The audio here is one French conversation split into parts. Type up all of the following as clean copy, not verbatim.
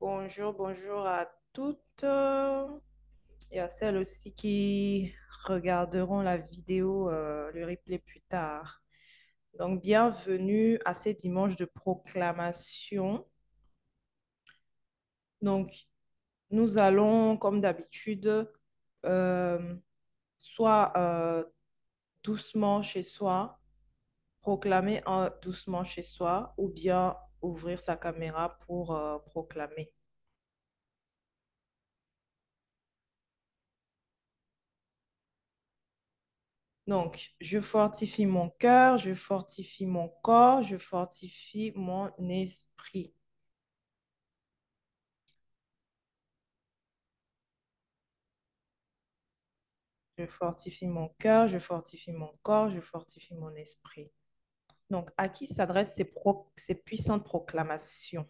Bonjour, bonjour à toutes et à celles aussi qui regarderont la vidéo, le replay plus tard. Donc, bienvenue à ces dimanches de proclamation. Donc, nous allons, comme d'habitude, euh, soit doucement chez soi, proclamer doucement chez soi, ou bien ouvrir sa caméra pour proclamer. Donc, je fortifie mon cœur, je fortifie mon corps, je fortifie mon esprit. Je fortifie mon cœur, je fortifie mon corps, je fortifie mon esprit. Donc, à qui s'adressent ces puissantes proclamations?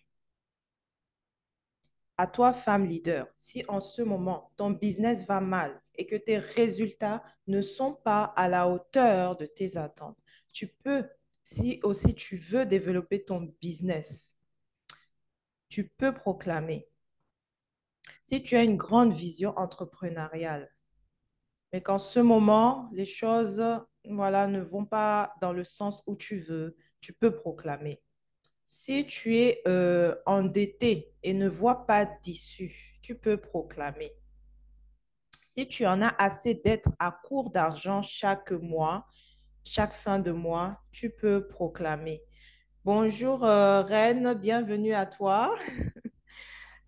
À toi, femme leader, si en ce moment ton business va mal et que tes résultats ne sont pas à la hauteur de tes attentes, tu peux, si aussi tu veux développer ton business, tu peux proclamer. Si tu as une grande vision entrepreneuriale, mais qu'en ce moment, les choses, voilà, ne vont pas dans le sens où tu veux, tu peux proclamer. Si tu es endetté et ne vois pas d'issue, tu peux proclamer. Si tu en as assez d'être à court d'argent chaque mois, chaque fin de mois, tu peux proclamer. Bonjour Reine, bienvenue à toi.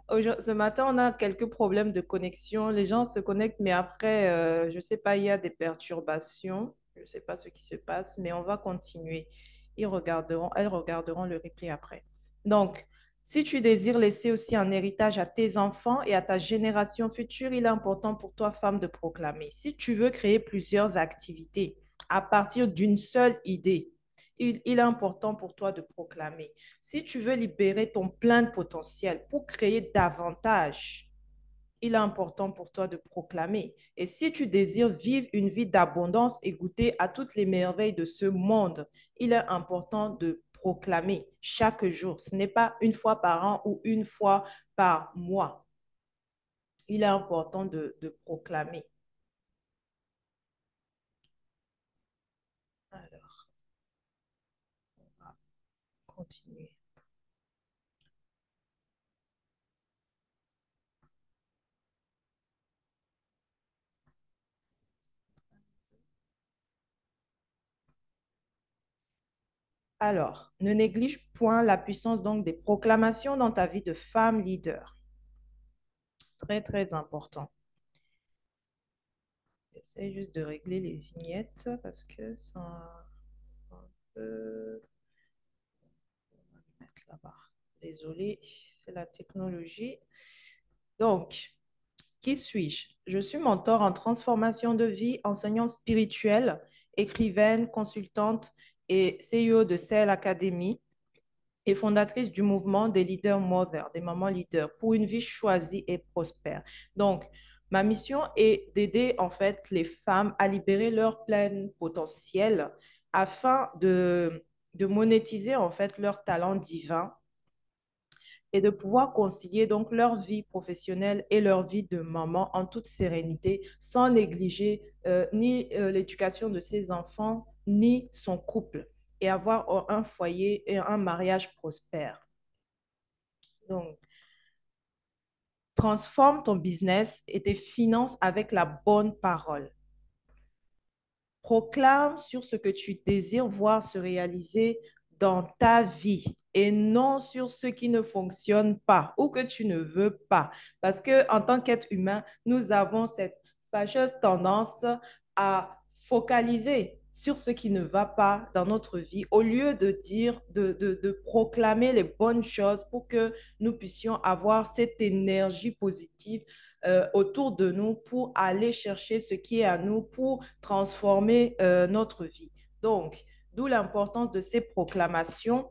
Ce matin, on a quelques problèmes de connexion. Les gens se connectent, mais après, je ne sais pas, il y a des perturbations. Je ne sais pas ce qui se passe, mais on va continuer. Elles regarderont le replay après. Donc, si tu désires laisser aussi un héritage à tes enfants et à ta génération future, il est important pour toi, femme, de proclamer. Si tu veux créer plusieurs activités à partir d'une seule idée, il est important pour toi de proclamer. Si tu veux libérer ton plein potentiel pour créer davantage, il est important pour toi de proclamer. Et si tu désires vivre une vie d'abondance et goûter à toutes les merveilles de ce monde, il est important de proclamer chaque jour. Ce n'est pas une fois par an ou une fois par mois. Il est important de proclamer. Alors, on va continuer. Alors, ne néglige point la puissance donc des proclamations dans ta vie de femme leader. Très, très important. J'essaie juste de régler les vignettes parce que ça un peu... On va le mettre là-bas. Désolée, c'est la technologie. Donc, qui suis-je? Je suis mentor en transformation de vie, enseignante spirituelle, écrivaine, consultante et CEO de Cell Academy et fondatrice du mouvement des leaders mothers, des mamans leaders, pour une vie choisie et prospère. Donc, ma mission est d'aider en fait les femmes à libérer leur plein potentiel afin de monétiser en fait leur talent divin et de pouvoir concilier donc leur vie professionnelle et leur vie de maman en toute sérénité, sans négliger ni l'éducation de ses enfants, ni son couple, et avoir un foyer et un mariage prospère. Donc, transforme ton business et tes finances avec la bonne parole. Proclame sur ce que tu désires voir se réaliser dans ta vie et non sur ce qui ne fonctionne pas ou que tu ne veux pas. Parce que en tant qu'être humain, nous avons cette fâcheuse tendance à focaliser sur ce qui ne va pas dans notre vie au lieu de dire, de proclamer les bonnes choses pour que nous puissions avoir cette énergie positive autour de nous pour aller chercher ce qui est à nous, pour transformer notre vie. Donc, d'où l'importance de ces proclamations.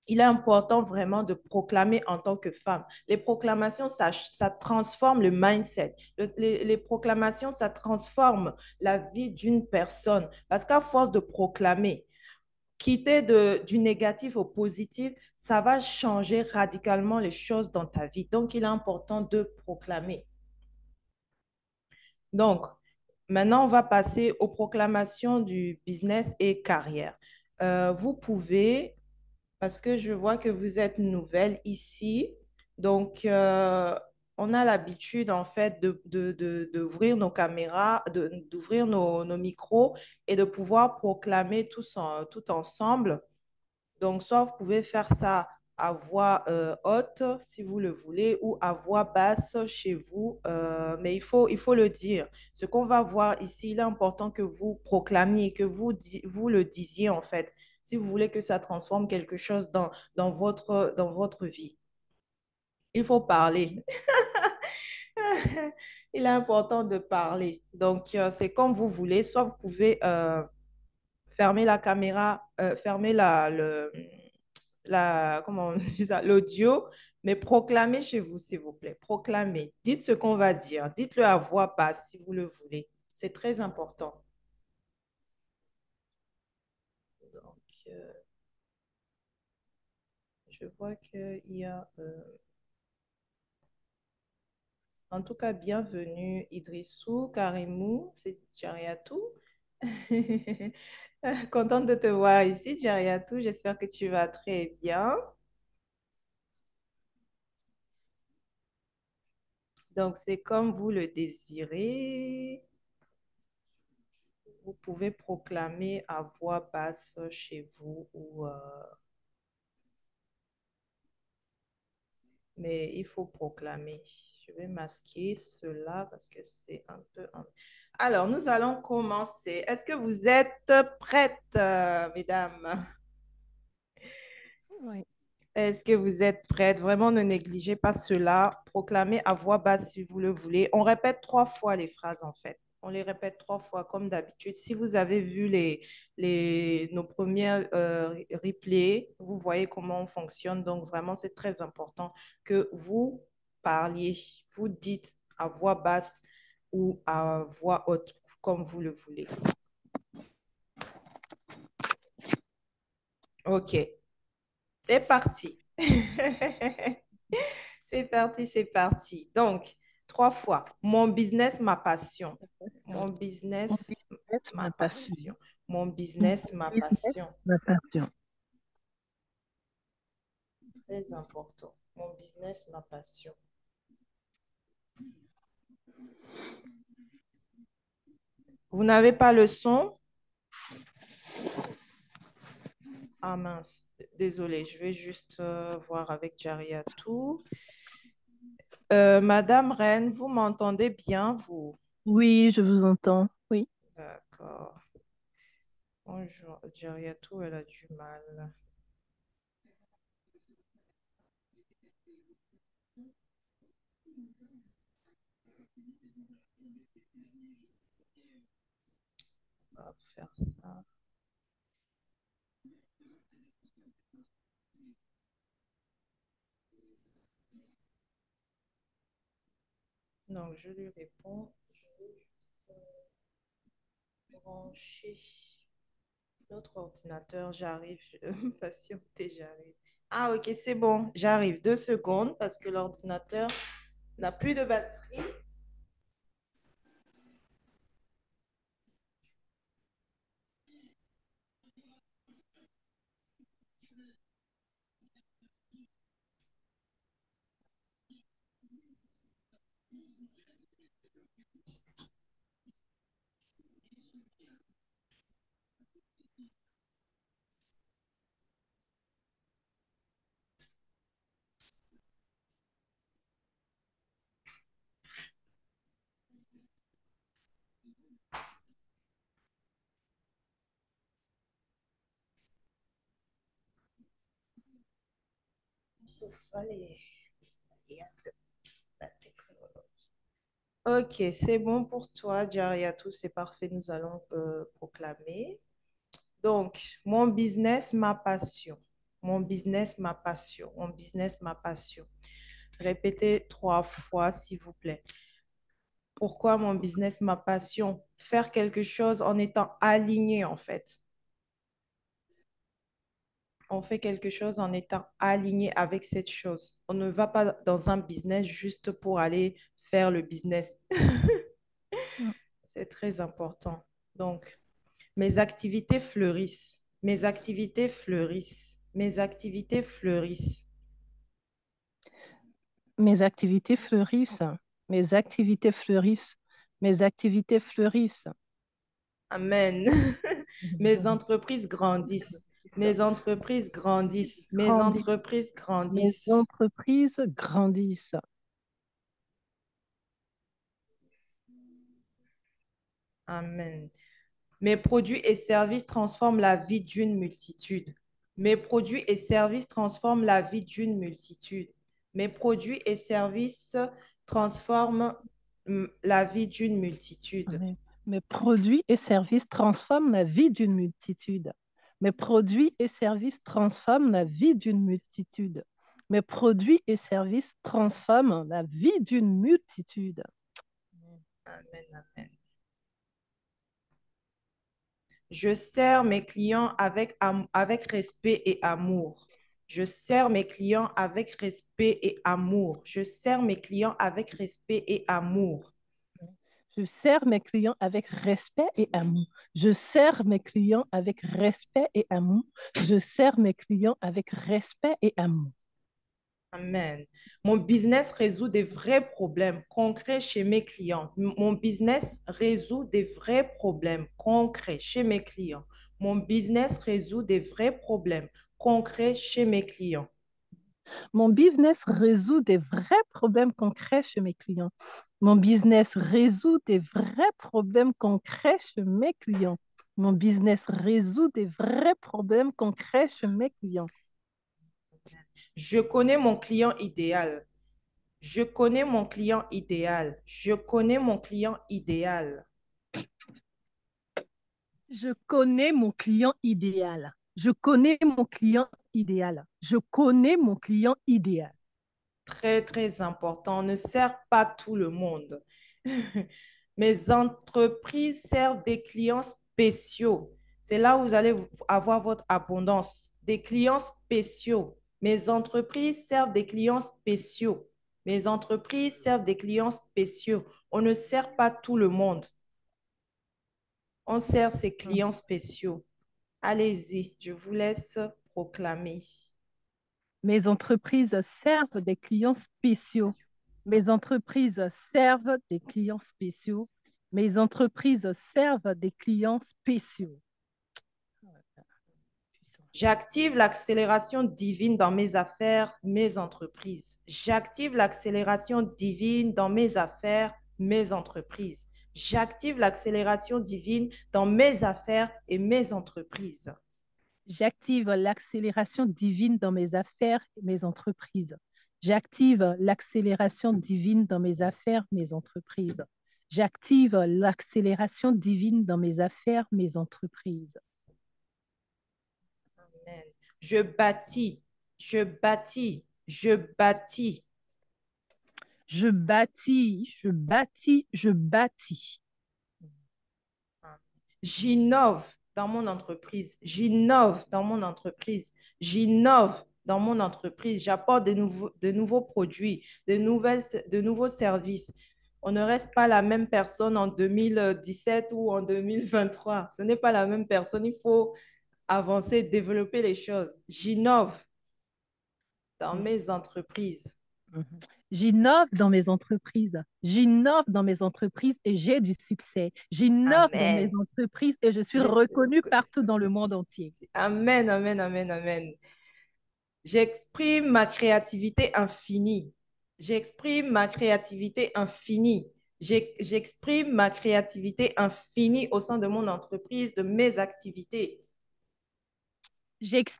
Il est important vraiment de proclamer en tant que femme. Les proclamations, ça transforme le mindset. Les proclamations, ça transforme la vie d'une personne. Parce qu'à force de proclamer, quitter du négatif au positif, ça va changer radicalement les choses dans ta vie. Donc, il est important de proclamer. Donc, maintenant, on va passer aux proclamations du business et carrière. Vous pouvez, parce que je vois que vous êtes nouvelle ici, donc on a l'habitude en fait d'ouvrir nos caméras, d'ouvrir nos micros et de pouvoir proclamer tout ensemble. Donc, soit vous pouvez faire ça à voix haute, si vous le voulez, ou à voix basse chez vous, mais il faut le dire. Ce qu'on va voir ici, il est important que vous proclamiez, que vous le disiez en fait, si vous voulez que ça transforme quelque chose dans votre vie. Il faut parler. Il est important de parler. Donc, c'est comme vous voulez. Soit vous pouvez fermer la caméra, fermer comment on dit ça, l'audio, mais proclamez chez vous, s'il vous plaît. Proclamez. Dites ce qu'on va dire. Dites-le à voix basse si vous le voulez. C'est très important. Donc, je vois qu'il y a, en tout cas, bienvenue Idrissou, Karimou, c'est Jariatou. Contente de te voir ici, Jariatou. J'espère que tu vas très bien. Donc, c'est comme vous le désirez. Vous pouvez proclamer à voix basse chez vous, mais il faut proclamer. Je vais masquer cela parce que c'est un peu... Alors, nous allons commencer. Est-ce que vous êtes prêtes, mesdames? Oui. Est-ce que vous êtes prêtes? Vraiment, ne négligez pas cela. Proclamez à voix basse si vous le voulez. On répète 3 fois les phrases, en fait. On les répète 3 fois, comme d'habitude. Si vous avez vu nos premiers replays, vous voyez comment on fonctionne. Donc, vraiment, c'est très important que vous parliez. Vous dites à voix basse ou à voix haute, comme vous le voulez. OK, c'est parti. C'est parti, c'est parti. Donc, 3 fois. Mon business, ma passion. Donc, Mon mon business, business, ma ma passion. passion. Mon Mon business, ma business, passion. ma passion. Très important. Mon business, ma passion. Vous n'avez pas le son? Ah mince, désolé, je vais juste voir avec Jariatou. Madame Reine, vous m'entendez bien, vous? Oui, je vous entends. Oui. D'accord. Bonjour, Jariatou, elle a du mal. On va faire ça. Donc, je lui réponds. Je vais juste brancher l'autre ordinateur. J'arrive. Je vais me patienter, j'arrive. Ah, ok, c'est bon. J'arrive. 2 secondes parce que l'ordinateur n'a plus de batterie. Ce sont les aléas de la technologie. Ok, c'est bon pour toi, Jariatou. C'est parfait. Nous allons proclamer. Donc, mon business, ma passion. Mon business, ma passion. Mon business, ma passion. Répétez 3 fois, s'il vous plaît. Pourquoi mon business, ma passion? Faire quelque chose en étant aligné, en fait. On fait quelque chose en étant aligné avec cette chose. On ne va pas dans un business juste pour aller faire le business. Mm. C'est très important. Donc, mes activités fleurissent. Mes activités fleurissent. Mes activités fleurissent. Mes activités fleurissent. Mes activités fleurissent. Mes activités fleurissent. Amen. Mes entreprises grandissent. Mes entreprises grandissent. Mes Grandissent. entreprises Mes grandissent. entreprises grandissent. Amen. Mes produits et services transforment la vie d'une multitude. Mes produits et services transforment la vie d'une multitude. Mes produits et services transforment la vie d'une multitude. Amen. Mes produits et services transforment la vie d'une multitude. Mes produits et services transforment la vie d'une multitude. Mes produits et services transforment la vie d'une multitude. Amen, amen. Je sers mes clients avec respect et amour. Je sers mes clients avec respect et amour. Je sers mes clients avec respect et amour. Je sers mes clients avec respect et amour. Je sers mes clients avec respect et amour. Je sers mes clients avec respect et amour. Amen. Mon business résout des vrais problèmes concrets chez mes clients. Mon business résout des vrais problèmes concrets chez mes clients. Mon business résout des vrais problèmes concrets chez mes clients. Mon business résout des vrais problèmes concrets chez mes clients. Mon business résout des vrais problèmes concrets chez mes clients. Mon business résout des vrais problèmes concrets chez mes clients. Je connais mon client idéal. Je connais mon client idéal. Je connais mon client idéal. Je connais mon client idéal. Je connais mon client idéal. Je connais mon client idéal. Très, très important. On ne sert pas tout le monde. Mes entreprises servent des clients spéciaux. C'est là où vous allez avoir votre abondance. Des clients spéciaux. Mes entreprises servent des clients spéciaux. Mes entreprises servent des clients spéciaux. On ne sert pas tout le monde. On sert ces clients spéciaux. Allez-y, je vous laisse proclamer. Mes entreprises servent des clients spéciaux. Mes entreprises servent des clients spéciaux. Mes entreprises servent des clients spéciaux. J'active l'accélération divine dans mes affaires, mes entreprises. J'active l'accélération divine dans mes affaires, mes entreprises. J'active l'accélération divine dans mes affaires et mes entreprises. J'active l'accélération divine dans mes affaires et mes entreprises. J'active l'accélération divine dans mes affaires, mes entreprises. J'active l'accélération divine dans mes affaires, mes entreprises. Amen. Je bâtis, je bâtis, je bâtis. Je bâtis, je bâtis, je bâtis. J'innove dans mon entreprise. J'innove dans mon entreprise. J'innove dans mon entreprise. J'apporte de nouveaux produits, de nouveaux services. On ne reste pas la même personne en 2017 ou en 2023. Ce n'est pas la même personne. Il faut avancer, développer les choses. J'innove dans mes entreprises. J'innove dans mes entreprises. J'innove dans mes entreprises et j'ai du succès. J'innove dans mes Amen. entreprises et je suis Je- reconnue partout dans le monde entier. Amen, amen, amen, amen. J'exprime ma créativité infinie. J'exprime ma créativité infinie. J'exprime ma créativité infinie au sein de mon entreprise, de mes activités. J'ex-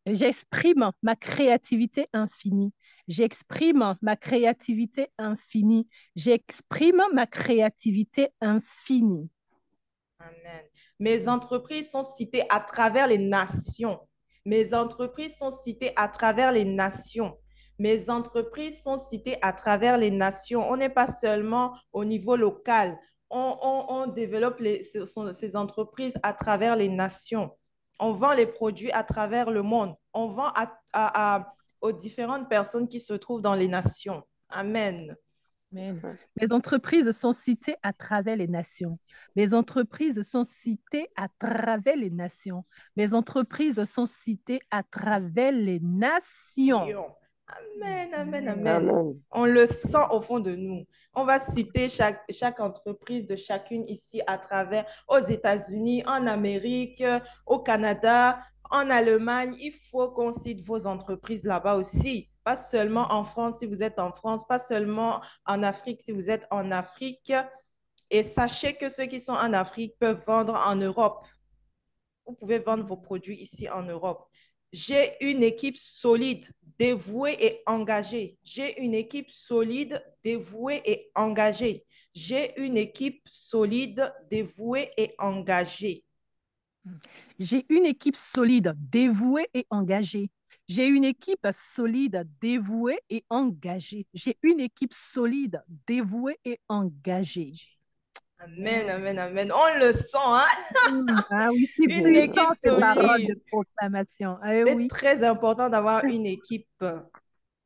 J'exprime ma créativité infinie. J'exprime ma créativité infinie. J'exprime ma créativité infinie. Amen. Mes entreprises sont citées à travers les nations. Mes entreprises sont citées à travers les nations. Mes entreprises sont citées à travers les nations. On n'est pas seulement au niveau local. On développe ces entreprises à travers les nations. On vend les produits à travers le monde. On vend aux différentes personnes qui se trouvent dans les nations. Amen. Amen. Mes entreprises sont citées à travers les nations. Mes entreprises sont citées à travers les nations. Mes entreprises sont citées à travers les nations. Amen, amen, Amen. amen. On le sent au fond de nous. On va citer chaque entreprise de chacune ici à travers aux États-Unis, en Amérique, au Canada, en Allemagne. Il faut qu'on cite vos entreprises là-bas aussi. Pas seulement en France si vous êtes en France, pas seulement en Afrique si vous êtes en Afrique. Et sachez que ceux qui sont en Afrique peuvent vendre en Europe. Vous pouvez vendre vos produits ici en Europe. J'ai une équipe solide, dévouée et engagée. J'ai une équipe solide, dévouée et engagée. J'ai une équipe solide, dévouée et engagée. J'ai une équipe solide, dévouée et engagée. J'ai une équipe solide, dévouée et engagée. J'ai une équipe solide, dévouée et engagée. Amen, amen, amen. On le sent, hein? Ah oui, c'est Une équipe puissant ces paroles solide. de proclamation. Ah C'est oui, très important d'avoir une équipe.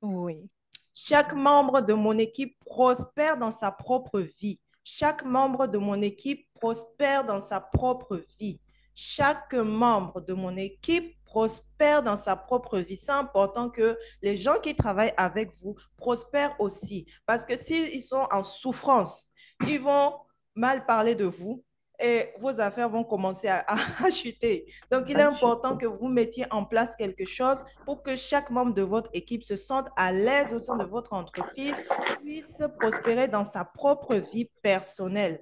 oui. Chaque membre de mon équipe prospère dans sa propre vie. Chaque membre de mon équipe prospère dans sa propre vie. Chaque membre de mon équipe prospère dans sa propre vie. C'est important que les gens qui travaillent avec vous prospèrent aussi. Parce que s'ils sont en souffrance, ils vont mal parler de vous et vos affaires vont commencer à chuter. Donc, il est important que vous mettiez en place quelque chose pour que chaque membre de votre équipe se sente à l'aise au sein de votre entreprise, puisse prospérer dans sa propre vie personnelle.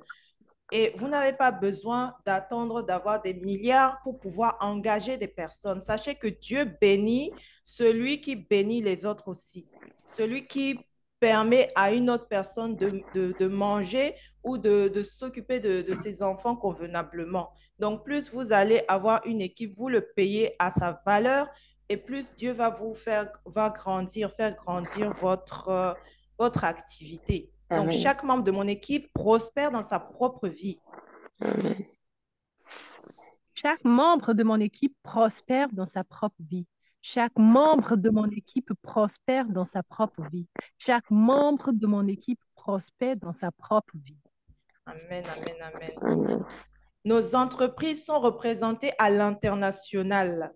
Et vous n'avez pas besoin d'attendre d'avoir des milliards pour pouvoir engager des personnes. Sachez que Dieu bénit celui qui bénit les autres aussi. Celui qui permet à une autre personne de manger ou de s'occuper de ses enfants convenablement. Donc, plus vous allez avoir une équipe, vous le payez à sa valeur et plus Dieu va vous faire grandir votre activité. Donc, Amen. chaque membre de mon équipe prospère dans sa propre vie. Amen. Chaque membre de mon équipe prospère dans sa propre vie. Chaque membre de mon équipe prospère dans sa propre vie. Chaque membre de mon équipe prospère dans sa propre vie. Amen, amen, amen. Amen. Nos entreprises sont représentées à l'international.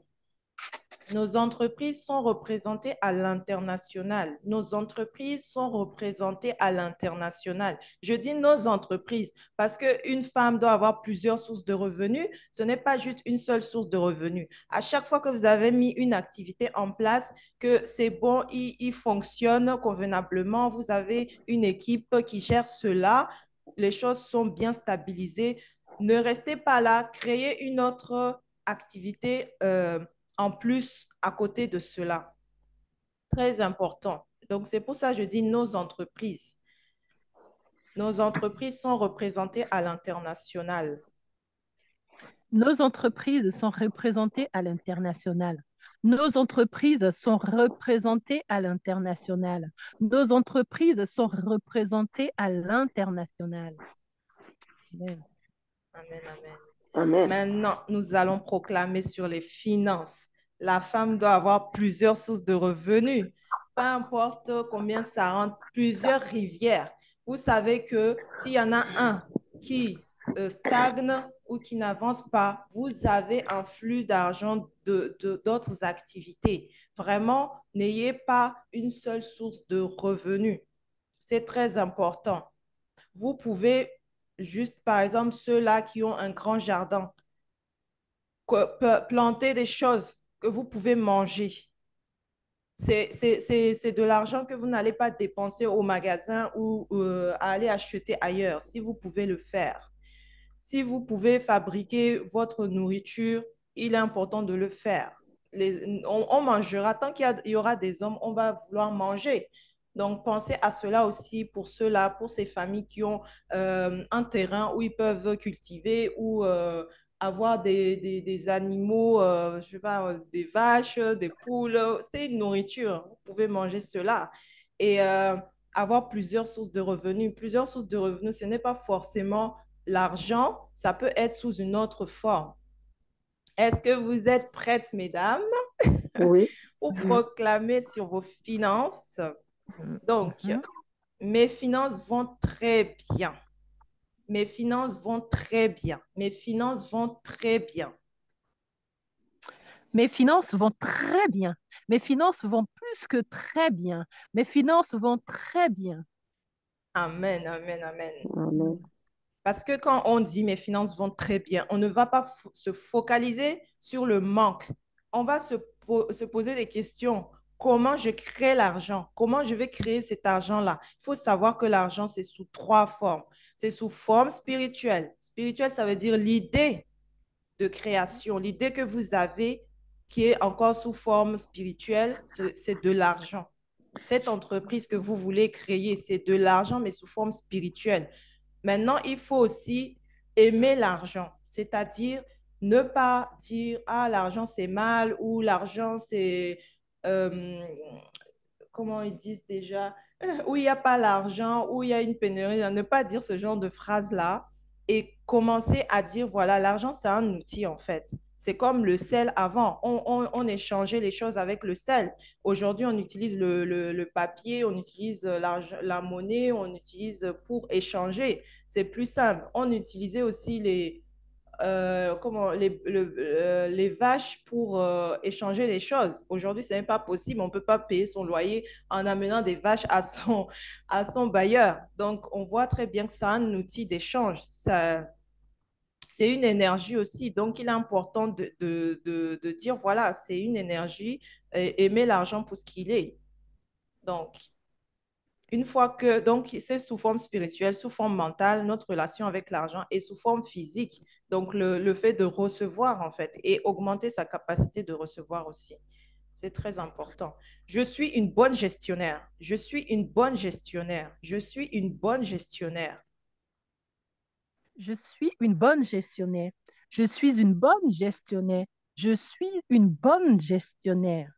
Nos entreprises sont représentées à l'international. Nos entreprises sont représentées à l'international. Je dis nos entreprises parce qu'une femme doit avoir plusieurs sources de revenus. Ce n'est pas juste une seule source de revenus. À chaque fois que vous avez mis une activité en place, que c'est bon, il fonctionne convenablement, vous avez une équipe qui gère cela, les choses sont bien stabilisées. Ne restez pas là, créez une autre activité en plus à côté de cela. Très important. Donc, c'est pour ça que je dis nos entreprises. Nos entreprises sont représentées à l'international. Nos entreprises sont représentées à l'international. Nos entreprises sont représentées à l'international. Nos entreprises sont représentées à l'international. Amen, amen. Amen. Maintenant, nous allons proclamer sur les finances. La femme doit avoir plusieurs sources de revenus. Peu importe combien ça rentre, plusieurs rivières. Vous savez que s'il y en a un qui stagne ou qui n'avance pas, vous avez un flux d'argent d'autres activités. Vraiment, n'ayez pas une seule source de revenus. C'est très important. Vous pouvez juste, par exemple, ceux-là qui ont un grand jardin, planter des choses que vous pouvez manger. C'est de l'argent que vous n'allez pas dépenser au magasin ou aller acheter ailleurs, si vous pouvez le faire. Si vous pouvez fabriquer votre nourriture, il est important de le faire. On mangera, tant qu'il y aura des hommes, on va vouloir manger. Donc, pensez à cela aussi pour ceux-là, pour ces familles qui ont un terrain où ils peuvent cultiver ou avoir des animaux, je sais pas, des vaches, des poules. C'est une nourriture. Vous pouvez manger cela. Et avoir plusieurs sources de revenus. Plusieurs sources de revenus, ce n'est pas forcément l'argent, ça peut être sous une autre forme. Est-ce que vous êtes prêtes, mesdames, Oui. pour Oui. proclamer sur vos finances? Donc, Mhm. mes finances vont très bien. Mes finances vont très bien. Mes finances vont très bien. Mes finances vont très bien. Mes finances vont plus que très bien. Mes finances vont très bien. Amen, amen, amen. Amen. Parce que quand on dit mes finances vont très bien, on ne va pas se focaliser sur le manque. On va se poser des questions. Comment je crée l'argent? Comment je vais créer cet argent-là? Il faut savoir que l'argent, c'est sous trois formes. C'est sous forme spirituelle. Spirituelle, ça veut dire l'idée de création, l'idée que vous avez qui est encore sous forme spirituelle, c'est de l'argent. Cette entreprise que vous voulez créer, c'est de l'argent, mais sous forme spirituelle. Maintenant, il faut aussi aimer l'argent, c'est-à-dire ne pas dire, ah, l'argent c'est mal ou l'argent c'est, euh, comment ils disent déjà, où il n'y a pas l'argent, où il y a une pénurie, ne pas dire ce genre de phrases-là et commencer à dire, voilà, l'argent c'est un outil en fait. C'est comme le sel avant. On échangeait les choses avec le sel. Aujourd'hui, on utilise le papier, on utilise la monnaie, on utilise pour échanger. C'est plus simple. On utilisait aussi les vaches pour échanger les choses. Aujourd'hui, ce n'est pas possible. On ne peut pas payer son loyer en amenant des vaches à son bailleur. Donc, on voit très bien que c'est un outil d'échange. C'est une énergie aussi. Donc, il est important de dire, voilà, c'est une énergie, aimer l'argent pour ce qu'il est. Donc, une fois que, donc, c'est sous forme spirituelle, sous forme mentale, notre relation avec l'argent et sous forme physique. Donc, le fait de recevoir, en fait, et augmenter sa capacité de recevoir aussi. C'est très important. Je suis une bonne gestionnaire. Je suis une bonne gestionnaire. Je suis une bonne gestionnaire. Je suis une bonne gestionnaire. Je suis une bonne gestionnaire. Je suis une bonne gestionnaire.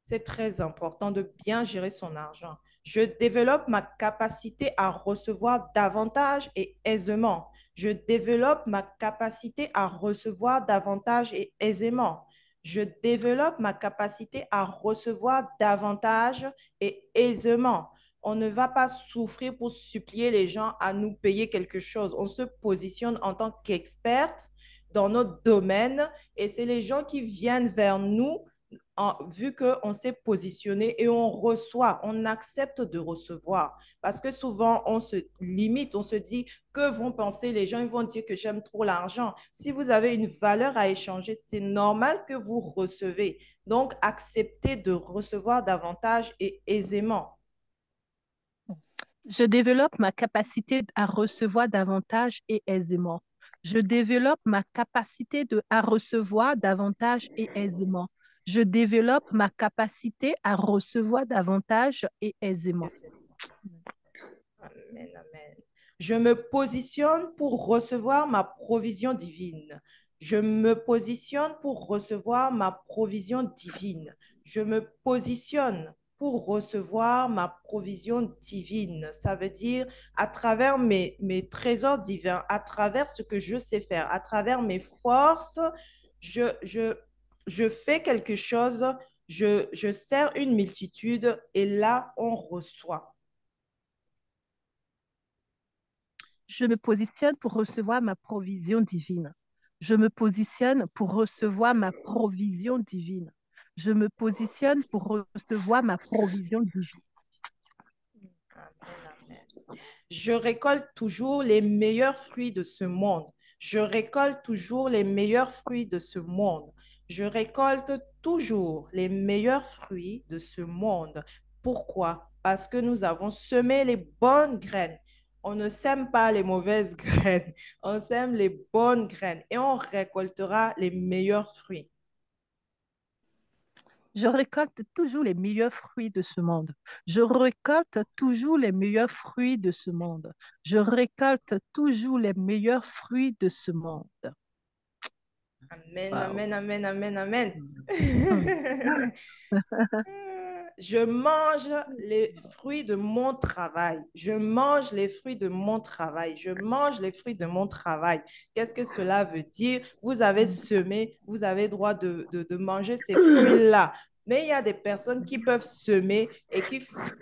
C'est très important de bien gérer son argent. Je développe ma capacité à recevoir davantage et aisément. Je développe ma capacité à recevoir davantage et aisément. Je développe ma capacité à recevoir davantage et aisément. On ne va pas souffrir pour supplier les gens à nous payer quelque chose. On se positionne en tant qu'experte dans notre domaine et c'est les gens qui viennent vers nous vu qu'on s'est positionné et on reçoit, on accepte de recevoir. Parce que souvent, on se limite, on se dit, que vont penser les gens? Ils vont dire que j'aime trop l'argent. Si vous avez une valeur à échanger, c'est normal que vous recevez. Donc, acceptez de recevoir davantage et aisément. Je développe ma capacité à recevoir davantage et aisément. Je développe ma capacité à recevoir davantage et aisément. Je développe ma capacité à recevoir davantage et aisément. Amen, amen. Je me positionne pour recevoir ma provision divine. Je me positionne pour recevoir ma provision divine. Je me positionne pour recevoir ma provision divine. Ça veut dire à travers mes trésors divins, à travers ce que je sais faire, à travers mes forces, je, je, je fais quelque chose, je sers une multitude et là, on reçoit. Je me positionne pour recevoir ma provision divine. Je me positionne pour recevoir ma provision divine. Je me positionne pour recevoir ma provision divine. Amen, amen. Je récolte toujours les meilleurs fruits de ce monde. Je récolte toujours les meilleurs fruits de ce monde. Je récolte toujours les meilleurs fruits de ce monde. Pourquoi? Parce que nous avons semé les bonnes graines. On ne sème pas les mauvaises graines. On sème les bonnes graines et on récoltera les meilleurs fruits. Je récolte toujours les meilleurs fruits de ce monde. Je récolte toujours les meilleurs fruits de ce monde. Je récolte toujours les meilleurs fruits de ce monde. Amen, Wow. amen, amen, amen, amen. Je mange les fruits de mon travail. Je mange les fruits de mon travail. Je mange les fruits de mon travail. Qu'est-ce que cela veut dire? Vous avez semé, vous avez droit de manger ces fruits-là. Mais il y a des personnes qui peuvent semer et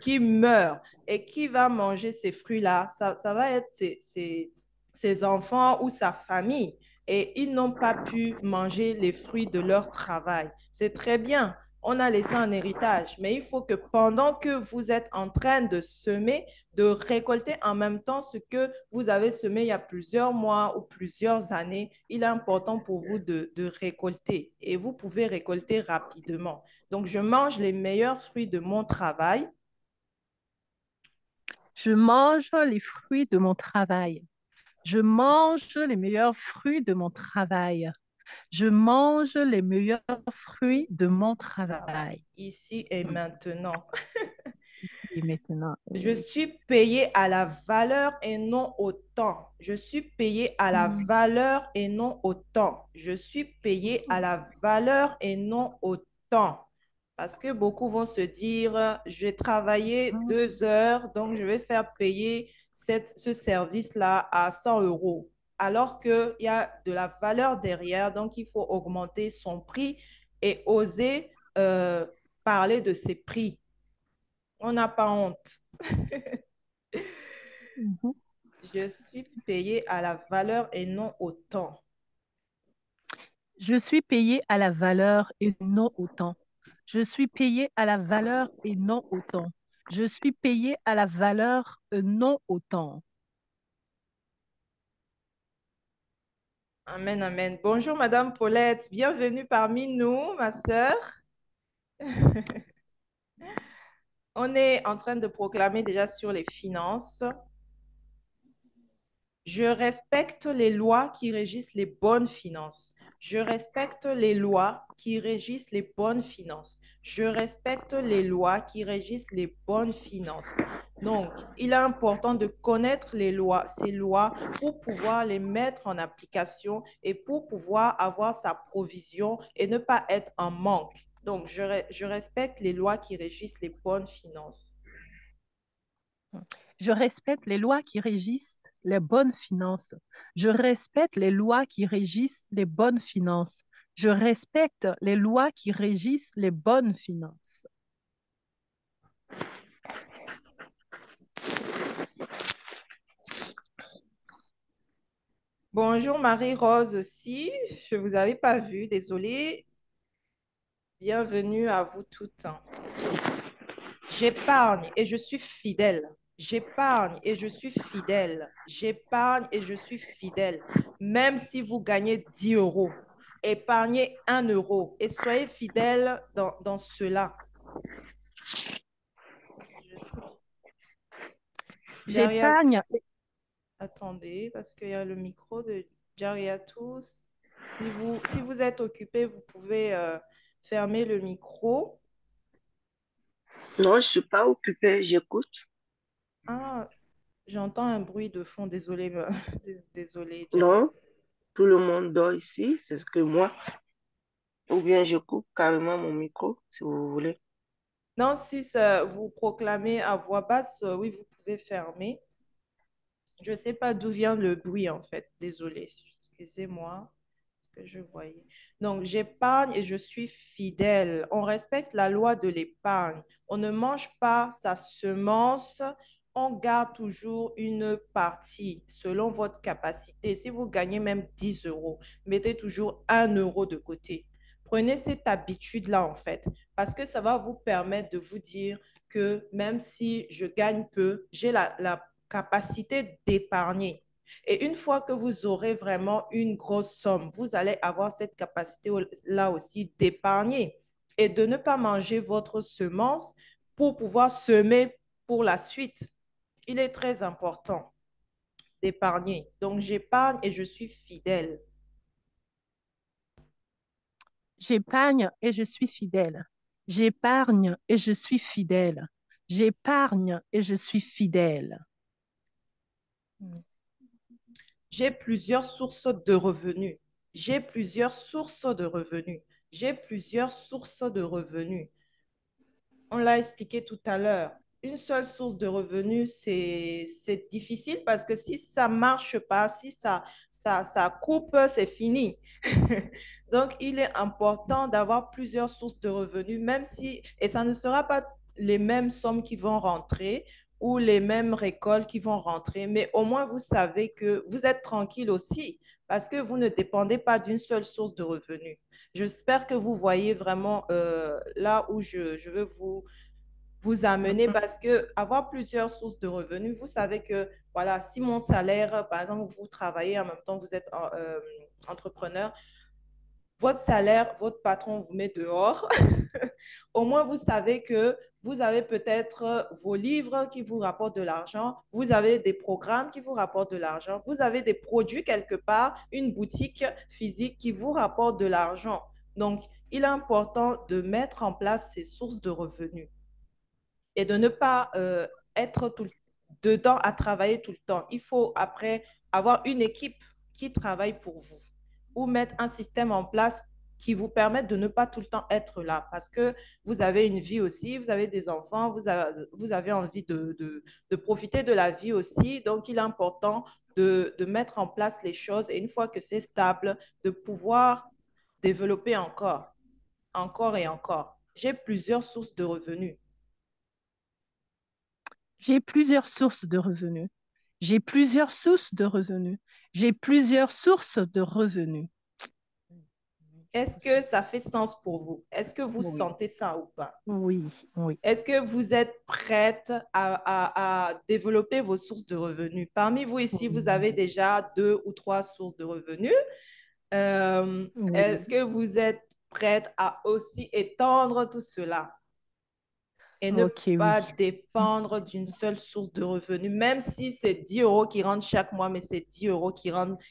qui meurent. Et qui va manger ces fruits-là? Ça va être ses enfants ou sa famille. Et ils n'ont pas pu manger les fruits de leur travail. C'est très bien, on a laissé un héritage, mais il faut que pendant que vous êtes en train de semer, de récolter en même temps ce que vous avez semé il y a plusieurs mois ou plusieurs années, il est important pour vous de récolter et vous pouvez récolter rapidement. Donc, je mange les meilleurs fruits de mon travail. Je mange les fruits de mon travail. Je mange les meilleurs fruits de mon travail. Je mange les meilleurs fruits de mon travail. Ici et maintenant. Et maintenant, Je suis payé à la valeur et non au temps. Je suis payé à la valeur et non au temps. Je suis payé à la valeur et non au temps. Parce que beaucoup vont se dire, je vais travailler 2 heures, donc je vais faire payer ce service-là à 100 euros. Alors qu'il y a de la valeur derrière, donc il faut augmenter son prix et oser parler de ses prix. On n'a pas honte. Mhm. Je suis payé à la valeur et non au temps. Je suis payé à la valeur et non au temps. Je suis payé à la valeur et non au temps. Je suis payé à la valeur et non au temps. Amen, amen. Bonjour, Madame Paulette. Bienvenue parmi nous, ma sœur. On est en train de proclamer déjà sur les finances. Je respecte les lois qui régissent les bonnes finances. Je respecte les lois qui régissent les bonnes finances. Je respecte les lois qui régissent les bonnes finances. Donc, il est important de connaître les lois, ces lois, pour pouvoir les mettre en application et pour pouvoir avoir sa provision et ne pas être en manque. Donc, je respecte les lois qui régissent les bonnes finances. Je respecte les lois qui régissent les bonnes finances. Je respecte les lois qui régissent les bonnes finances. Je respecte les lois qui régissent les bonnes finances. Bonjour Marie-Rose aussi, je ne vous avais pas vu, désolée. Bienvenue à vous toutes. J'épargne et je suis fidèle. J'épargne et je suis fidèle. J'épargne et je suis fidèle. Même si vous gagnez 10 euros, épargnez 1 euro et soyez fidèle dans cela. Je sais. J'épargne. Attendez, parce qu'il y a le micro de Jariatus. Si vous êtes occupé, vous pouvez fermer le micro. Non, je ne suis pas occupée, j'écoute. Ah, j'entends un bruit de fond. Désolée, désolée, Jaria. Non, tout le monde dort ici, c'est ce que moi. Ou bien je coupe carrément mon micro, si vous voulez. Non, si vous proclamez à voix basse, oui, vous pouvez fermer. Je ne sais pas d'où vient le bruit, en fait. Désolée, excusez-moi. Ce que je voyais. Donc, j'épargne et je suis fidèle. On respecte la loi de l'épargne. On ne mange pas sa semence. On garde toujours une partie selon votre capacité. Si vous gagnez même 10 euros, mettez toujours 1 euro de côté. Prenez cette habitude-là, en fait, parce que ça va vous permettre de vous dire que même si je gagne peu, j'ai la capacité d'épargner. Et une fois que vous aurez vraiment une grosse somme, vous allez avoir cette capacité-là aussi d'épargner et de ne pas manger votre semence pour pouvoir semer pour la suite. Il est très important d'épargner. Donc, j'épargne et je suis fidèle. J'épargne et je suis fidèle. J'épargne et je suis fidèle. J'épargne et je suis fidèle. J'ai plusieurs sources de revenus. J'ai plusieurs sources de revenus. J'ai plusieurs sources de revenus. On l'a expliqué tout à l'heure. Une seule source de revenus, c'est difficile parce que si ça ne marche pas, si ça coupe, c'est fini. Donc, il est important d'avoir plusieurs sources de revenus, même si, et ça ne sera pas les mêmes sommes qui vont rentrer ou les mêmes récoltes qui vont rentrer, mais au moins vous savez que vous êtes tranquille aussi parce que vous ne dépendez pas d'une seule source de revenus. J'espère que vous voyez vraiment là où je veux vous amener Mhm. parce que avoir plusieurs sources de revenus, vous savez que, voilà, si mon salaire, par exemple, vous travaillez en même temps, vous êtes entrepreneur, votre salaire, votre patron vous met dehors. Au moins, vous savez que vous avez peut-être vos livres qui vous rapportent de l'argent, vous avez des programmes qui vous rapportent de l'argent, vous avez des produits quelque part, une boutique physique qui vous rapporte de l'argent. Donc, il est important de mettre en place ces sources de revenus et de ne pas être dedans à travailler tout le temps. Il faut après avoir une équipe qui travaille pour vous ou mettre un système en place qui vous permette de ne pas tout le temps être là parce que vous avez une vie aussi, vous avez des enfants, vous avez envie de profiter de la vie aussi. Donc, il est important de mettre en place les choses et une fois que c'est stable, de pouvoir développer encore, encore et encore. J'ai plusieurs sources de revenus. J'ai plusieurs sources de revenus. J'ai plusieurs sources de revenus. J'ai plusieurs sources de revenus. Est-ce que ça fait sens pour vous? Est-ce que vous Oui, sentez ça ou pas? oui, oui. Est-ce que vous êtes prête à développer vos sources de revenus? Parmi vous ici, vous avez Oui, déjà deux ou trois sources de revenus. oui. Est-ce que vous êtes prête à aussi étendre tout cela et ne Ok, oui. pas dépendre d'une seule source de revenus, même si c'est 10 euros qui rentrent chaque mois, mais c'est 10 euros qui rentrent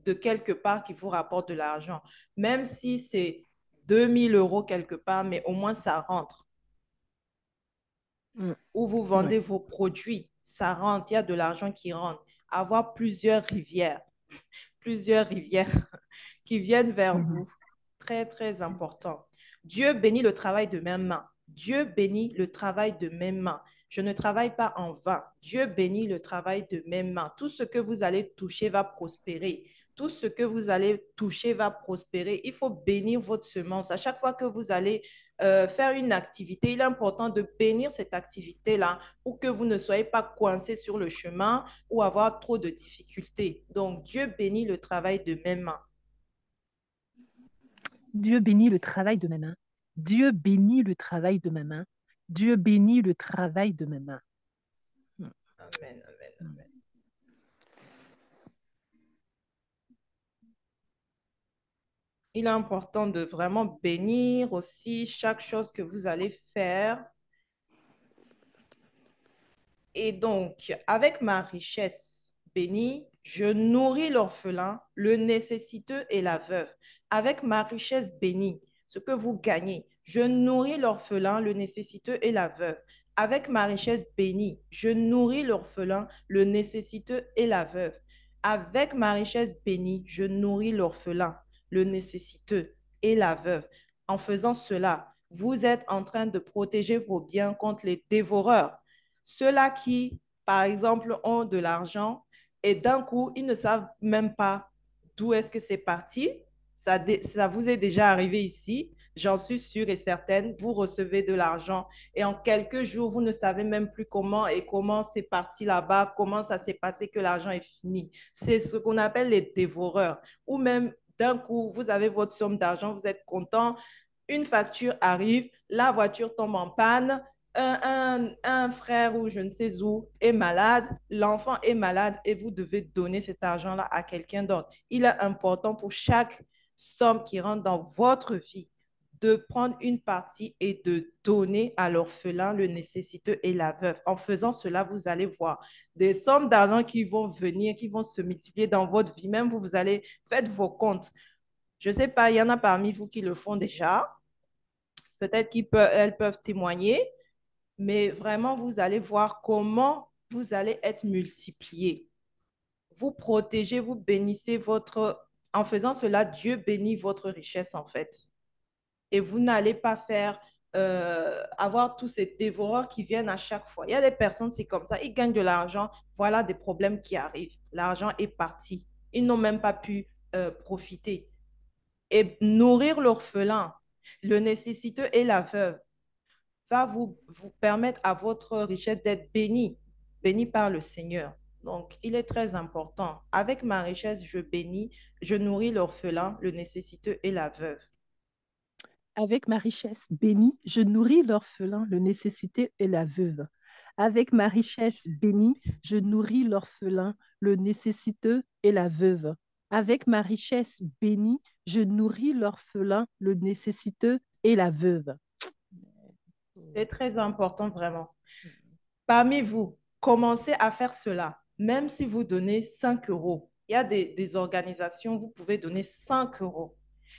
de quelque part qui vous rapportent de l'argent. Même si c'est 2 000 € quelque part, mais au moins ça rentre. Mm, Ou vous ouais. vendez vos produits, ça rentre, il y a de l'argent qui rentre. Avoir plusieurs rivières qui viennent vers Mhm. vous. Très, très important. Dieu bénit le travail de mes mains. Dieu bénit le travail de mes mains. Je ne travaille pas en vain. Dieu bénit le travail de mes mains. Tout ce que vous allez toucher va prospérer. Tout ce que vous allez toucher va prospérer. Il faut bénir votre semence. À chaque fois que vous allez faire une activité, il est important de bénir cette activité-là pour que vous ne soyez pas coincé sur le chemin ou avoir trop de difficultés. Donc, Dieu bénit le travail de mes mains. Dieu bénit le travail de mes mains. Dieu bénit le travail de mes mains. Dieu bénit le travail de mes mains. Mm, Amen, amen, mm. amen. Il est important de vraiment bénir aussi chaque chose que vous allez faire. Et donc, avec ma richesse bénie, je nourris l'orphelin, le nécessiteux et la veuve. Avec ma richesse bénie, ce que vous gagnez, je nourris l'orphelin, le nécessiteux et la veuve. Avec ma richesse bénie, je nourris l'orphelin, le nécessiteux et la veuve. Avec ma richesse bénie, je nourris l'orphelin, le nécessiteux et la veuve. En faisant cela, vous êtes en train de protéger vos biens contre les dévoreurs. Ceux-là qui, par exemple, ont de l'argent et d'un coup, ils ne savent même pas d'où est-ce que c'est parti. Ça vous est déjà arrivé ici, j'en suis sûre et certaine. Vous recevez de l'argent et en quelques jours, vous ne savez même plus comment et comment c'est parti là-bas, comment ça s'est passé que l'argent est fini. C'est ce qu'on appelle les dévoreurs. Ou même d'un coup, vous avez votre somme d'argent, vous êtes content, une facture arrive, la voiture tombe en panne, un frère ou je ne sais où est malade, l'enfant est malade et vous devez donner cet argent-là à quelqu'un d'autre. Il est important pour chaque somme qui rentre dans votre vie de prendre une partie et de donner à l'orphelin, le nécessiteux et la veuve. En faisant cela, vous allez voir des sommes d'argent qui vont venir, qui vont se multiplier dans votre vie. Même vous allez, faites vos comptes. Je ne sais pas, il y en a parmi vous qui le font déjà. Peut-être qu'elles peuvent témoigner, mais vraiment, vous allez voir comment vous allez être multipliés. Vous protégez, vous bénissez votre... En faisant cela, Dieu bénit votre richesse en fait. Et vous n'allez pas faire avoir tous ces dévoreurs qui viennent à chaque fois. Il y a des personnes, c'est comme ça, ils gagnent de l'argent, voilà des problèmes qui arrivent. L'argent est parti. Ils n'ont même pas pu profiter. Et nourrir l'orphelin, le nécessiteux et la veuve va vous permettre à votre richesse d'être bénie, bénie par le Seigneur. Donc, il est très important. Avec ma richesse, je bénis, je nourris l'orphelin, le nécessiteux et la veuve. Avec ma richesse bénie, je nourris l'orphelin, le nécessité et la veuve. Avec ma richesse bénie, je nourris l'orphelin, le nécessiteux et la veuve. Avec ma richesse bénie, je nourris l'orphelin, le nécessiteux et la veuve. C'est très important, vraiment. Parmi vous, commencez à faire cela, même si vous donnez 5 euros. Il y a des organisations, vous pouvez donner 5 euros.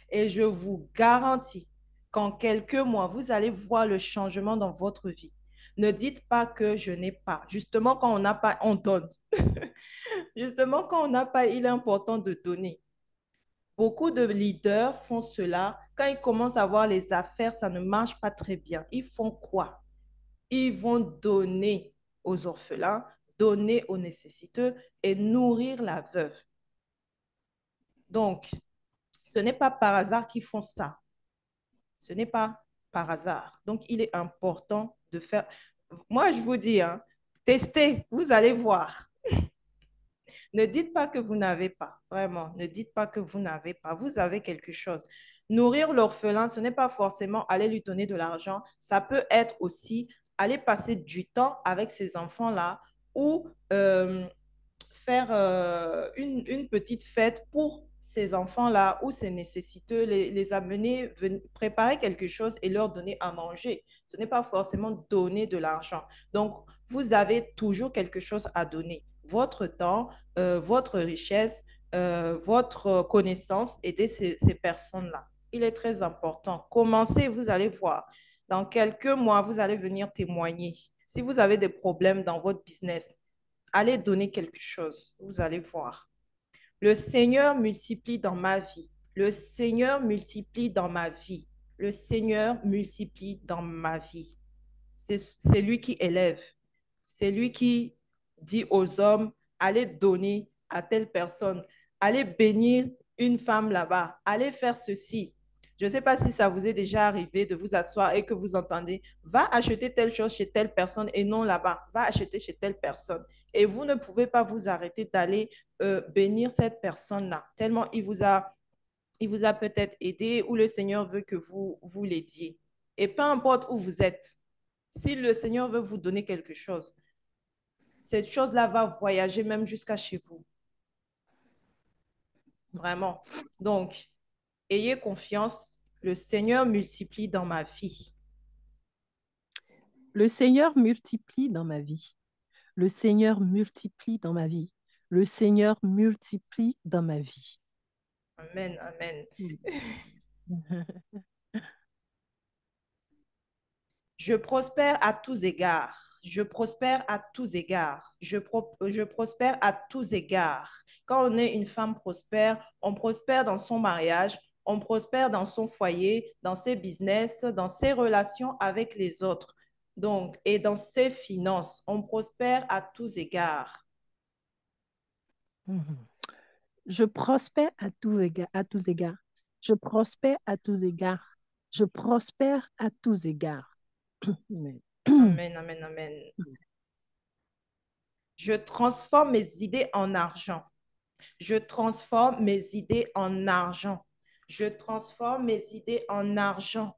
Et je vous garantis qu'en quelques mois, vous allez voir le changement dans votre vie. Ne dites pas que je n'ai pas. Justement, quand on n'a pas, on donne. Justement, quand on n'a pas, il est important de donner. Beaucoup de leaders font cela. Quand ils commencent à voir les affaires, ça ne marche pas très bien. Ils font quoi? Ils vont donner aux orphelins, donner aux nécessiteux et nourrir la veuve. Donc, ce n'est pas par hasard qu'ils font ça. Ce n'est pas par hasard. Donc, il est important de faire. Moi, je vous dis, hein, testez, vous allez voir. Ne dites pas que vous n'avez pas, vraiment, ne dites pas que vous n'avez pas. Vous avez quelque chose. Nourrir l'orphelin, ce n'est pas forcément aller lui donner de l'argent. Ça peut être aussi aller passer du temps avec ces enfants-là ou faire une petite fête pour ces enfants-là ou ces nécessiteux, les amener, préparer quelque chose et leur donner à manger. Ce n'est pas forcément donner de l'argent. Donc, vous avez toujours quelque chose à donner. Votre temps, votre richesse, votre connaissance, aider ces personnes-là. Il est très important. Commencez, vous allez voir. Dans quelques mois, vous allez venir témoigner. Si vous avez des problèmes dans votre business, allez donner quelque chose. Vous allez voir. Le Seigneur multiplie dans ma vie. Le Seigneur multiplie dans ma vie. Le Seigneur multiplie dans ma vie. C'est lui qui élève. C'est lui qui dit aux hommes, allez donner à telle personne. Allez bénir une femme là-bas. Allez faire ceci. Je ne sais pas si ça vous est déjà arrivé de vous asseoir et que vous entendez, va acheter telle chose chez telle personne et non là-bas. Va acheter chez telle personne. Et vous ne pouvez pas vous arrêter d'aller bénir cette personne-là, tellement il vous a peut-être aidé ou le Seigneur veut que vous l'aidiez. Et peu importe où vous êtes, si le Seigneur veut vous donner quelque chose, cette chose-là va voyager même jusqu'à chez vous. Vraiment. Donc, ayez confiance, le Seigneur multiplie dans ma vie. Le Seigneur multiplie dans ma vie. Le Seigneur multiplie dans ma vie. Le Seigneur multiplie dans ma vie. Amen, amen. Je prospère à tous égards. Je prospère à tous égards. Je prospère à tous égards. Quand on est une femme prospère, on prospère dans son mariage, on prospère dans son foyer, dans ses business, dans ses relations avec les autres. Donc, et dans ses finances, on prospère à tous égards. Je prospère à tous égards, à tous égards. Je prospère à tous égards. Je prospère à tous égards. Amen. Amen, amen, amen. Je transforme mes idées en argent. Je transforme mes idées en argent. Je transforme mes idées en argent.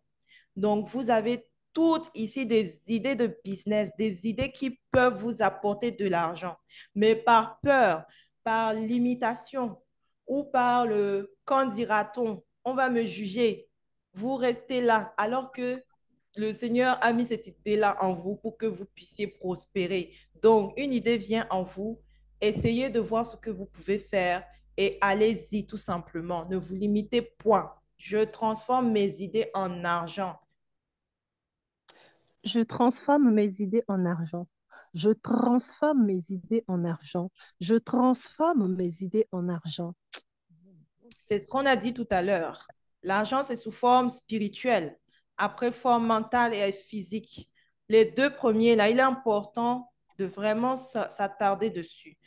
Donc, vous avez toutes ici des idées de business, des idées qui peuvent vous apporter de l'argent. Mais par peur, par limitation ou par le quand dira-t-on, on va me juger. Vous restez là alors que le Seigneur a mis cette idée-là en vous pour que vous puissiez prospérer. Donc, une idée vient en vous. Essayez de voir ce que vous pouvez faire et allez-y tout simplement. Ne vous limitez point. Je transforme mes idées en argent. Je transforme mes idées en argent. Je transforme mes idées en argent. Je transforme mes idées en argent. C'est ce qu'on a dit tout à l'heure. L'argent, c'est sous forme spirituelle. Après, forme mentale et physique. Les deux premiers, là, il est important de vraiment s'attarder dessus.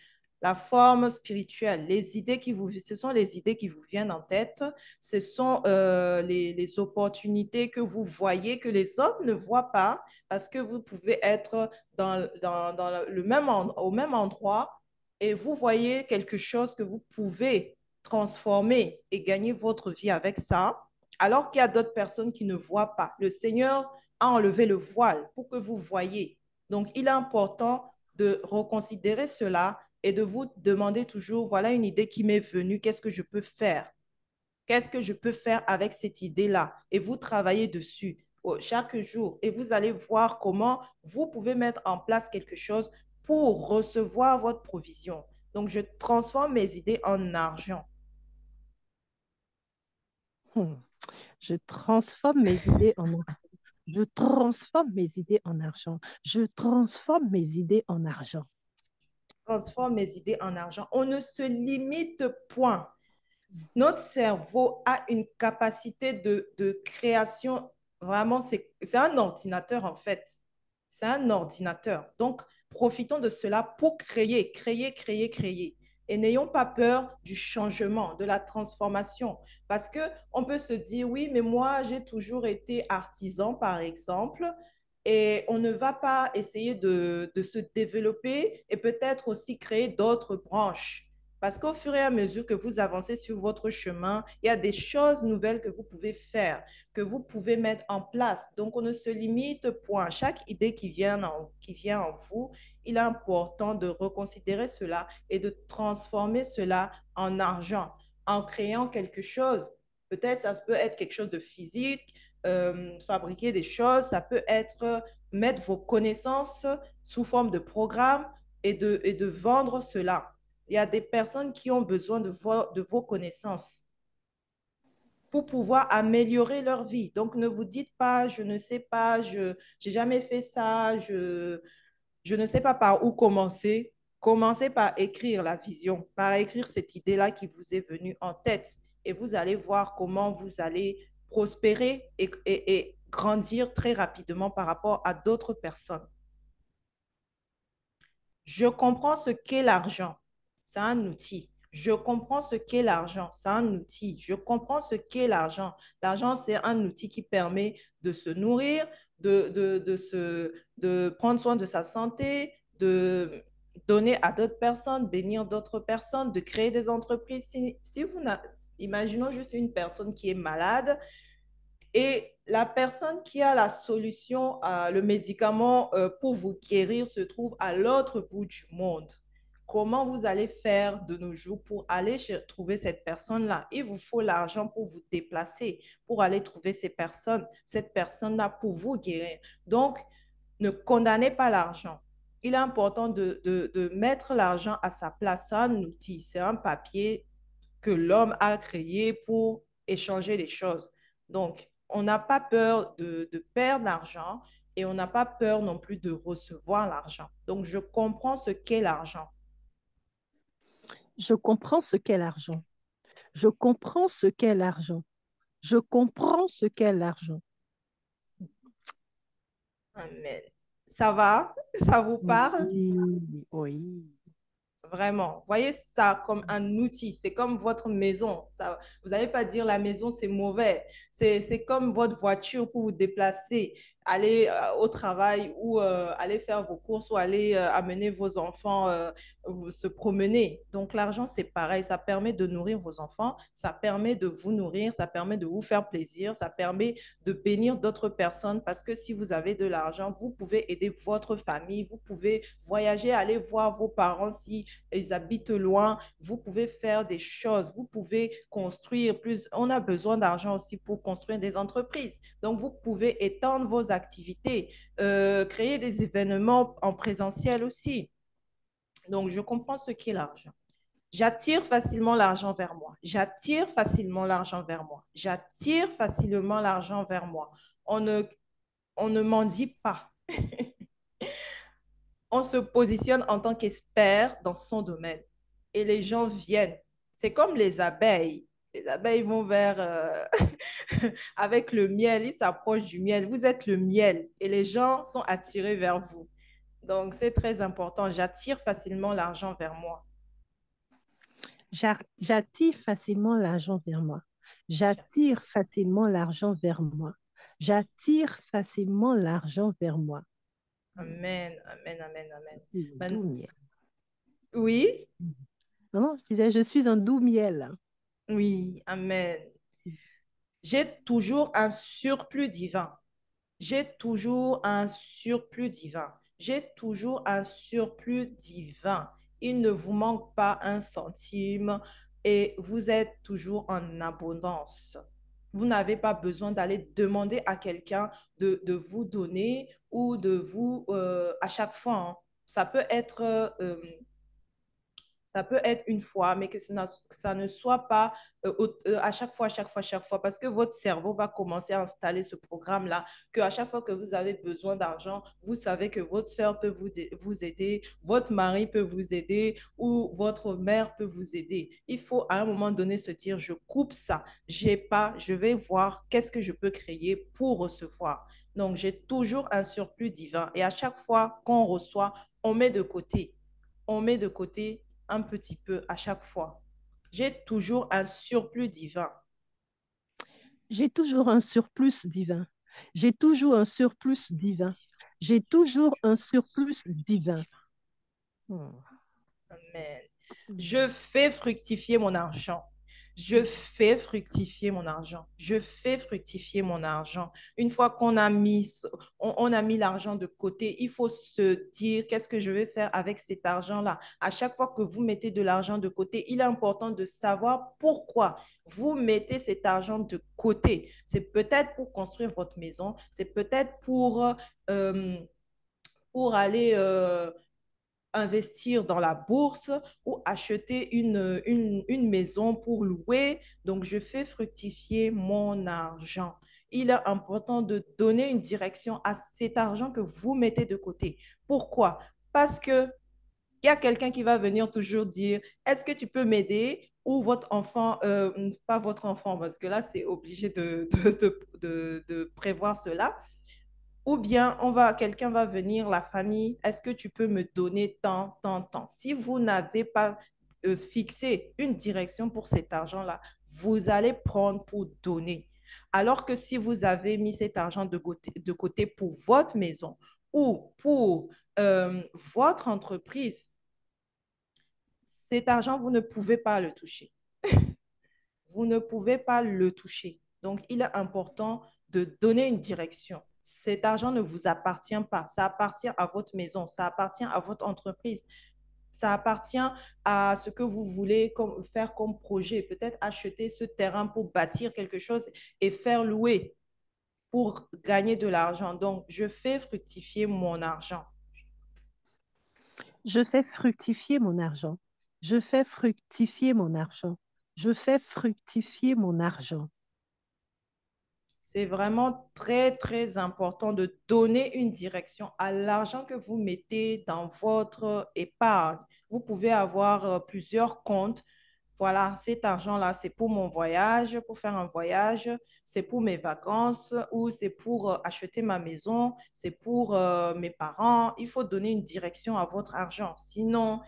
La forme spirituelle, ce sont les idées qui vous viennent en tête, ce sont les opportunités que vous voyez, que les autres ne voient pas, parce que vous pouvez être dans au même endroit et vous voyez quelque chose que vous pouvez transformer et gagner votre vie avec ça, alors qu'il y a d'autres personnes qui ne voient pas. Le Seigneur a enlevé le voile pour que vous voyez. Donc, il est important de reconsidérer cela et de vous demander toujours, voilà une idée qui m'est venue, qu'est-ce que je peux faire? Qu'est-ce que je peux faire avec cette idée-là? Et vous travaillez dessus chaque jour et vous allez voir comment vous pouvez mettre en place quelque chose pour recevoir votre provision. Donc, je transforme mes idées en argent. Hmm. Je transforme mes idées en argent. Je transforme mes idées en argent. Je transforme mes idées en argent. Transforme mes idées en argent. On ne se limite point. Notre cerveau a une capacité de création. Vraiment, c'est un ordinateur en fait. C'est un ordinateur. Donc, profitons de cela pour créer, créer, créer, créer. Et n'ayons pas peur du changement, de la transformation. Parce qu'on peut se dire, oui, mais moi, j'ai toujours été artisan, par exemple, et on ne va pas essayer de se développer et peut-être aussi créer d'autres branches. Parce qu'au fur et à mesure que vous avancez sur votre chemin, il y a des choses nouvelles que vous pouvez faire, que vous pouvez mettre en place. Donc, on ne se limite point. Chaque idée qui vient en vous, il est important de reconsidérer cela et de transformer cela en argent, en créant quelque chose. Peut-être ça peut être quelque chose de physique, fabriquer des choses, ça peut être mettre vos connaissances sous forme de programme et de vendre cela. Il y a des personnes qui ont besoin de vos connaissances pour pouvoir améliorer leur vie. Donc, ne vous dites pas, je ne sais pas, je n'ai jamais fait ça, je ne sais pas par où commencer. Commencez par écrire la vision, par écrire cette idée-là qui vous est venue en tête. Et vous allez voir comment vous allez prospérer et grandir très rapidement par rapport à d'autres personnes. Je comprends ce qu'est l'argent. C'est un outil. Je comprends ce qu'est l'argent. C'est un outil. Je comprends ce qu'est l'argent. L'argent, c'est un outil qui permet de se nourrir, de prendre soin de sa santé, de donner à d'autres personnes, bénir d'autres personnes, de créer des entreprises. Si vous imaginons juste une personne qui est malade, et la personne qui a la solution, le médicament pour vous guérir se trouve à l'autre bout du monde. Comment vous allez faire de nos jours pour aller trouver cette personne-là? Il vous faut l'argent pour vous déplacer, pour aller trouver cette personne-là pour vous guérir. Donc, ne condamnez pas l'argent. Il est important de mettre l'argent à sa place. C'est un outil, c'est un papier que l'homme a créé pour échanger les choses. Donc, on n'a pas peur de perdre l'argent et on n'a pas peur non plus de recevoir l'argent. Donc, je comprends ce qu'est l'argent. Je comprends ce qu'est l'argent. Je comprends ce qu'est l'argent. Je comprends ce qu'est l'argent. Amen. Ça va? Ça vous parle? Oui, oui. Vraiment, voyez ça comme un outil. C'est comme votre maison. Ça, vous n'allez pas dire la maison, c'est mauvais. C'est comme votre voiture pour vous déplacer, aller au travail ou aller faire vos courses ou aller amener vos enfants se promener. Donc, l'argent, c'est pareil. Ça permet de nourrir vos enfants. Ça permet de vous nourrir. Ça permet de vous faire plaisir. Ça permet de bénir d'autres personnes parce que si vous avez de l'argent, vous pouvez aider votre famille. Vous pouvez voyager, aller voir vos parents si ils habitent loin, vous pouvez faire des choses, vous pouvez construire plus. On a besoin d'argent aussi pour construire des entreprises. Donc, vous pouvez étendre vos activités, créer des événements en présentiel aussi. Donc, je comprends ce qu'est l'argent. J'attire facilement l'argent vers moi. J'attire facilement l'argent vers moi. J'attire facilement l'argent vers moi. On ne, on ne m'en dit pas. On se positionne en tant qu'expert dans son domaine et les gens viennent. C'est comme les abeilles. Les abeilles vont vers avec le miel, ils s'approchent du miel. Vous êtes le miel et les gens sont attirés vers vous. Donc, c'est très important. J'attire facilement l'argent vers moi. J'attire facilement l'argent vers moi. J'attire facilement l'argent vers moi. J'attire facilement l'argent vers moi. Amen, amen, amen, amen. Doux miel. Oui, Non, non, je disais, je suis un doux miel. oui, amen. J'ai toujours un surplus divin. J'ai toujours un surplus divin. J'ai toujours un surplus divin. Il ne vous manque pas un centime et vous êtes toujours en abondance. Vous n'avez pas besoin d'aller demander à quelqu'un de vous donner ou de vous, à chaque fois, hein. Ça peut être ça peut être une fois, mais que ça ne soit pas à chaque fois, à chaque fois, à chaque fois, parce que votre cerveau va commencer à installer ce programme-là, qu'à chaque fois que vous avez besoin d'argent, vous savez que votre soeur peut vous aider, votre mari peut vous aider ou votre mère peut vous aider. Il faut à un moment donné se dire, je coupe ça, j'ai pas, je vais voir qu'est-ce que je peux créer pour recevoir. Donc, j'ai toujours un surplus divin et à chaque fois qu'on reçoit, on met de côté. On met de côté un petit peu à chaque fois. J'ai toujours un surplus divin. J'ai toujours un surplus divin. J'ai toujours un surplus divin. J'ai toujours un surplus divin. Hmm. Amen. Je fais fructifier mon argent. Je fais fructifier mon argent. Je fais fructifier mon argent. Une fois qu'on a mis, on a mis l'argent de côté, il faut se dire qu'est-ce que je vais faire avec cet argent-là. À chaque fois que vous mettez de l'argent de côté, il est important de savoir pourquoi vous mettez cet argent de côté. C'est peut-être pour construire votre maison, c'est peut-être euh, pour aller investir dans la bourse ou acheter une maison pour louer. Donc, je fais fructifier mon argent. Il est important de donner une direction à cet argent que vous mettez de côté. Pourquoi? Parce que il y a quelqu'un qui va venir toujours dire, est-ce que tu peux m'aider? Ou votre enfant, pas votre enfant, parce que là, c'est obligé de prévoir cela. Ou bien quelqu'un va venir, la famille, est-ce que tu peux me donner tant, tant, tant? Si vous n'avez pas fixé une direction pour cet argent-là, vous allez prendre pour donner. Alors que si vous avez mis cet argent de côté pour votre maison ou pour votre entreprise, cet argent, vous ne pouvez pas le toucher. Vous ne pouvez pas le toucher. Donc, il est important de donner une direction. Cet argent ne vous appartient pas. Ça appartient à votre maison, ça appartient à votre entreprise, ça appartient à ce que vous voulez faire comme projet. Peut-être acheter ce terrain pour bâtir quelque chose et faire louer pour gagner de l'argent. Donc, je fais fructifier mon argent. Je fais fructifier mon argent. Je fais fructifier mon argent. Je fais fructifier mon argent. C'est vraiment très, très important de donner une direction à l'argent que vous mettez dans votre épargne. Vous pouvez avoir plusieurs comptes. Voilà, cet argent-là, c'est pour mon voyage, pour faire un voyage, c'est pour mes vacances ou c'est pour acheter ma maison, c'est pour mes parents. Il faut donner une direction à votre argent. Sinon,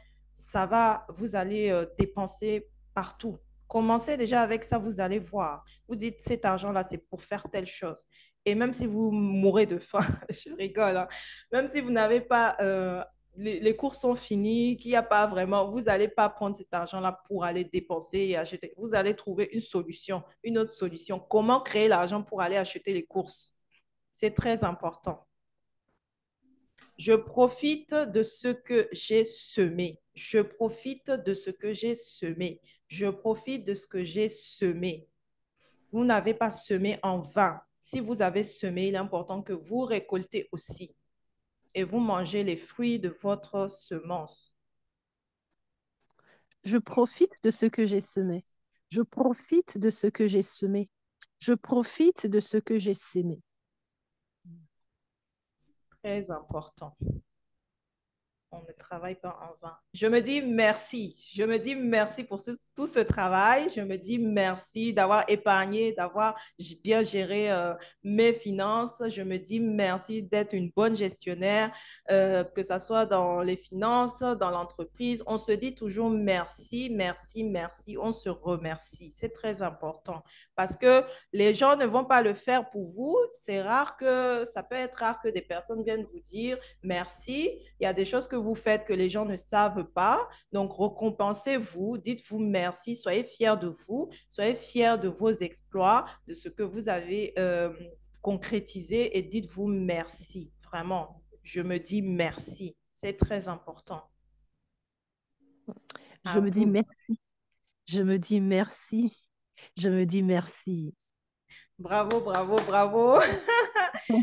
vous allez dépenser partout. Commencez déjà avec ça, vous allez voir. Vous dites, cet argent-là, c'est pour faire telle chose. Et même si vous mourrez de faim, je rigole, hein, même si vous n'avez pas, les cours sont finis, qu'il n'y a pas vraiment, vous n'allez pas prendre cet argent-là pour aller dépenser et acheter. Vous allez trouver une solution, une autre solution. Comment créer l'argent pour aller acheter les courses? C'est très important. Je profite de ce que j'ai semé. Je profite de ce que j'ai semé. Je profite de ce que j'ai semé. Vous n'avez pas semé en vain. Si vous avez semé, il est important que vous récoltez aussi et vous mangez les fruits de votre semence. Je profite de ce que j'ai semé. Je profite de ce que j'ai semé. Je profite de ce que j'ai semé. Très important. on ne travaille pas en vain. Je me dis merci. Je me dis merci pour tout ce travail. Je me dis merci d'avoir épargné, d'avoir bien géré mes finances. Je me dis merci d'être une bonne gestionnaire, que ce soit dans les finances, dans l'entreprise. On se dit toujours merci, merci, merci. On se remercie. C'est très important parce que les gens ne vont pas le faire pour vous. C'est rare que, ça peut être rare que des personnes viennent vous dire merci. Il y a des choses que vous faites que les gens ne savent pas. Donc, récompensez-vous, dites-vous merci, soyez fiers de vous, soyez fiers de vos exploits, de ce que vous avez concrétisé et dites-vous merci. Vraiment, je me dis merci. C'est très important. Je À me dis vous. merci. Je me dis merci. Je me dis merci. Bravo, bravo, bravo.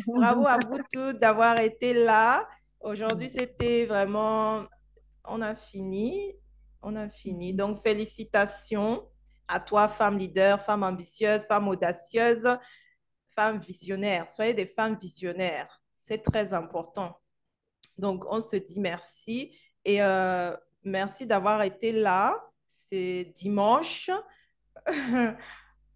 Bravo à vous tous d'avoir été là. Aujourd'hui, c'était vraiment, on a fini. On a fini. Donc, félicitations à toi, femme leader, femme ambitieuse, femme audacieuse, femme visionnaire. Soyez des femmes visionnaires. C'est très important. Donc, on se dit merci et merci d'avoir été là. C'est dimanche.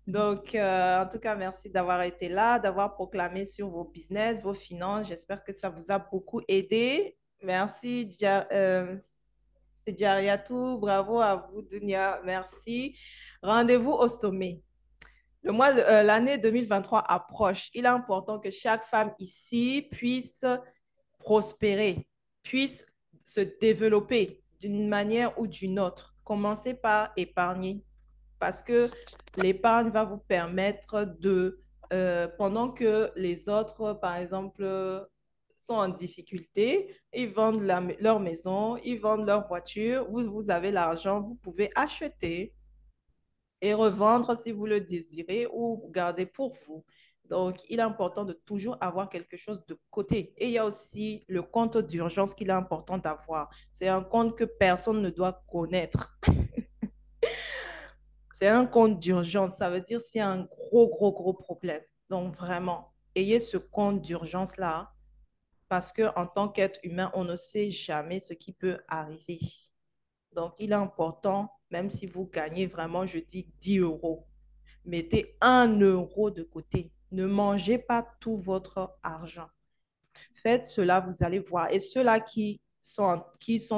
Donc, en tout cas, merci d'avoir été là, d'avoir proclamé sur vos business, vos finances. J'espère que ça vous a beaucoup aidé. Merci, c'est Jariatou. Bravo à vous, Dunia. Merci. Rendez-vous au sommet. L'année 2023 approche. Il est important que chaque femme ici puisse prospérer, puisse se développer d'une manière ou d'une autre. Commencez par épargner parce que l'épargne va vous permettre pendant que les autres, par exemple, sont en difficulté, ils vendent leur maison, ils vendent leur voiture, vous avez l'argent, vous pouvez acheter et revendre si vous le désirez ou garder pour vous. Donc, il est important de toujours avoir quelque chose de côté. Et il y a aussi le compte d'urgence qu'il est important d'avoir. C'est un compte que personne ne doit connaître. C'est un compte d'urgence. Ça veut dire s'il y a un gros, gros, gros problème. Donc, vraiment, ayez ce compte d'urgence-là parce qu'en tant qu'être humain, on ne sait jamais ce qui peut arriver. Donc, il est important, même si vous gagnez vraiment, je dis 10 euros, mettez 1 euro de côté. Ne mangez pas tout votre argent. Faites cela, vous allez voir. Et ceux-là qui sont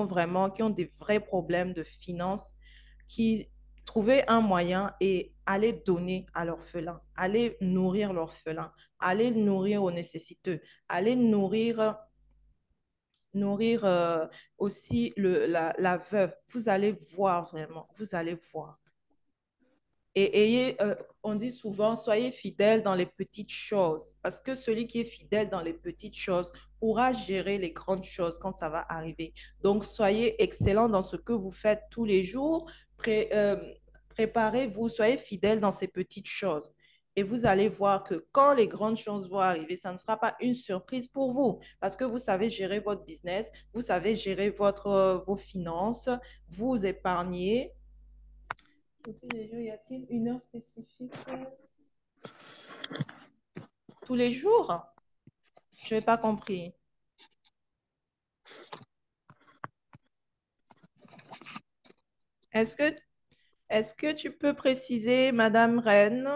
vraiment, qui ont des vrais problèmes de finances, qui trouvent un moyen et allez donner à l'orphelin, allez nourrir l'orphelin, allez nourrir aux nécessiteux, allez nourrir aussi la veuve. Vous allez voir vraiment, vous allez voir. Et on dit souvent, soyez fidèles dans les petites choses, parce que celui qui est fidèle dans les petites choses pourra gérer les grandes choses quand ça va arriver. Donc, soyez excellents dans ce que vous faites tous les jours. Préparez-vous, soyez fidèles dans ces petites choses. Et vous allez voir que quand les grandes choses vont arriver, ça ne sera pas une surprise pour vous, parce que vous savez gérer votre business, vous savez gérer vos finances, vous épargnez. Tous les jours, y a-t-il une heure spécifique? Tous les jours? Je n'ai pas compris. Est-ce que, est-ce que tu peux préciser, Madame Reine?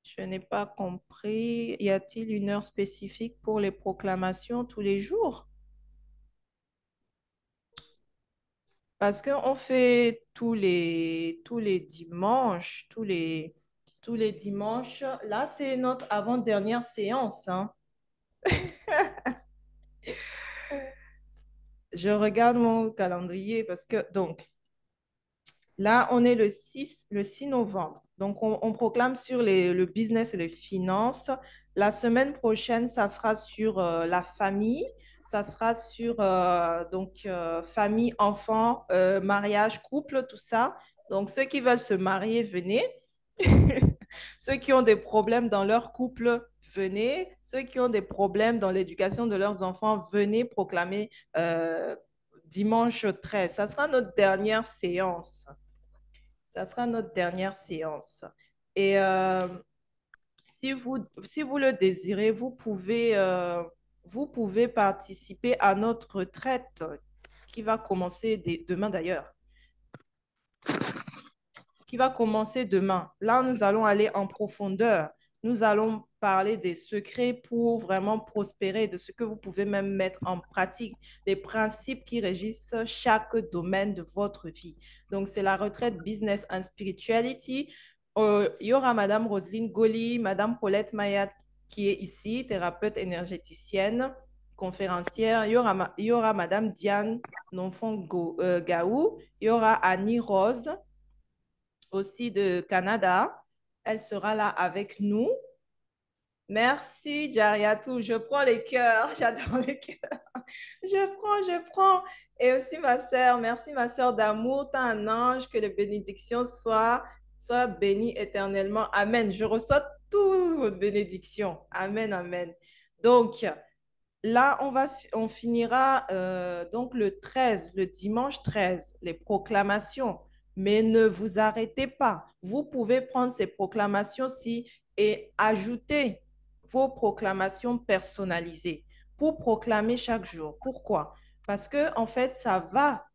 Je n'ai pas compris. Y a-t-il une heure spécifique pour les proclamations tous les jours? Parce qu'on fait tous les dimanches, tous les dimanches. Là, c'est notre avant-dernière séance, hein. Je regarde mon calendrier parce que, donc, là, on est le six novembre. Donc, on proclame sur le business et les finances. La semaine prochaine, ça sera sur la famille. Ça sera sur famille, enfants, mariage, couple, tout ça. Donc, ceux qui veulent se marier, venez. Ceux qui ont des problèmes dans leur couple, venez. Ceux qui ont des problèmes dans l'éducation de leurs enfants, venez proclamer dimanche 13. Ça sera notre dernière séance. Ça sera notre dernière séance. Et si vous le désirez, vous pouvez vous pouvez participer à notre retraite qui va commencer demain d'ailleurs, qui va commencer demain. Là, nous allons aller en profondeur. Nous allons parler des secrets pour vraiment prospérer, de ce que vous pouvez même mettre en pratique, des principes qui régissent chaque domaine de votre vie. Donc, c'est la retraite Business and Spirituality. Il y aura Madame Roselyne Goli, Madame Paulette Mayat qui est ici, thérapeute énergéticienne, conférencière. Il y aura Madame Diane Nonfon Gaou. Il y aura Annie Rose aussi de Canada. Elle sera là avec nous. Merci, Jariatou. Je prends les cœurs. J'adore les cœurs. Je prends. Et aussi ma sœur. Merci, ma sœur d'amour. Tu un ange. Que les bénédictions soient bénies éternellement. Amen. Je reçois toutes vos bénédictions. Amen, amen. Donc, là, on finira donc le 13, le dimanche 13, les proclamations. Mais ne vous arrêtez pas. Vous pouvez prendre ces proclamations-ci et ajouter vos proclamations personnalisées pour proclamer chaque jour. Pourquoi? Parce que, en fait, ça va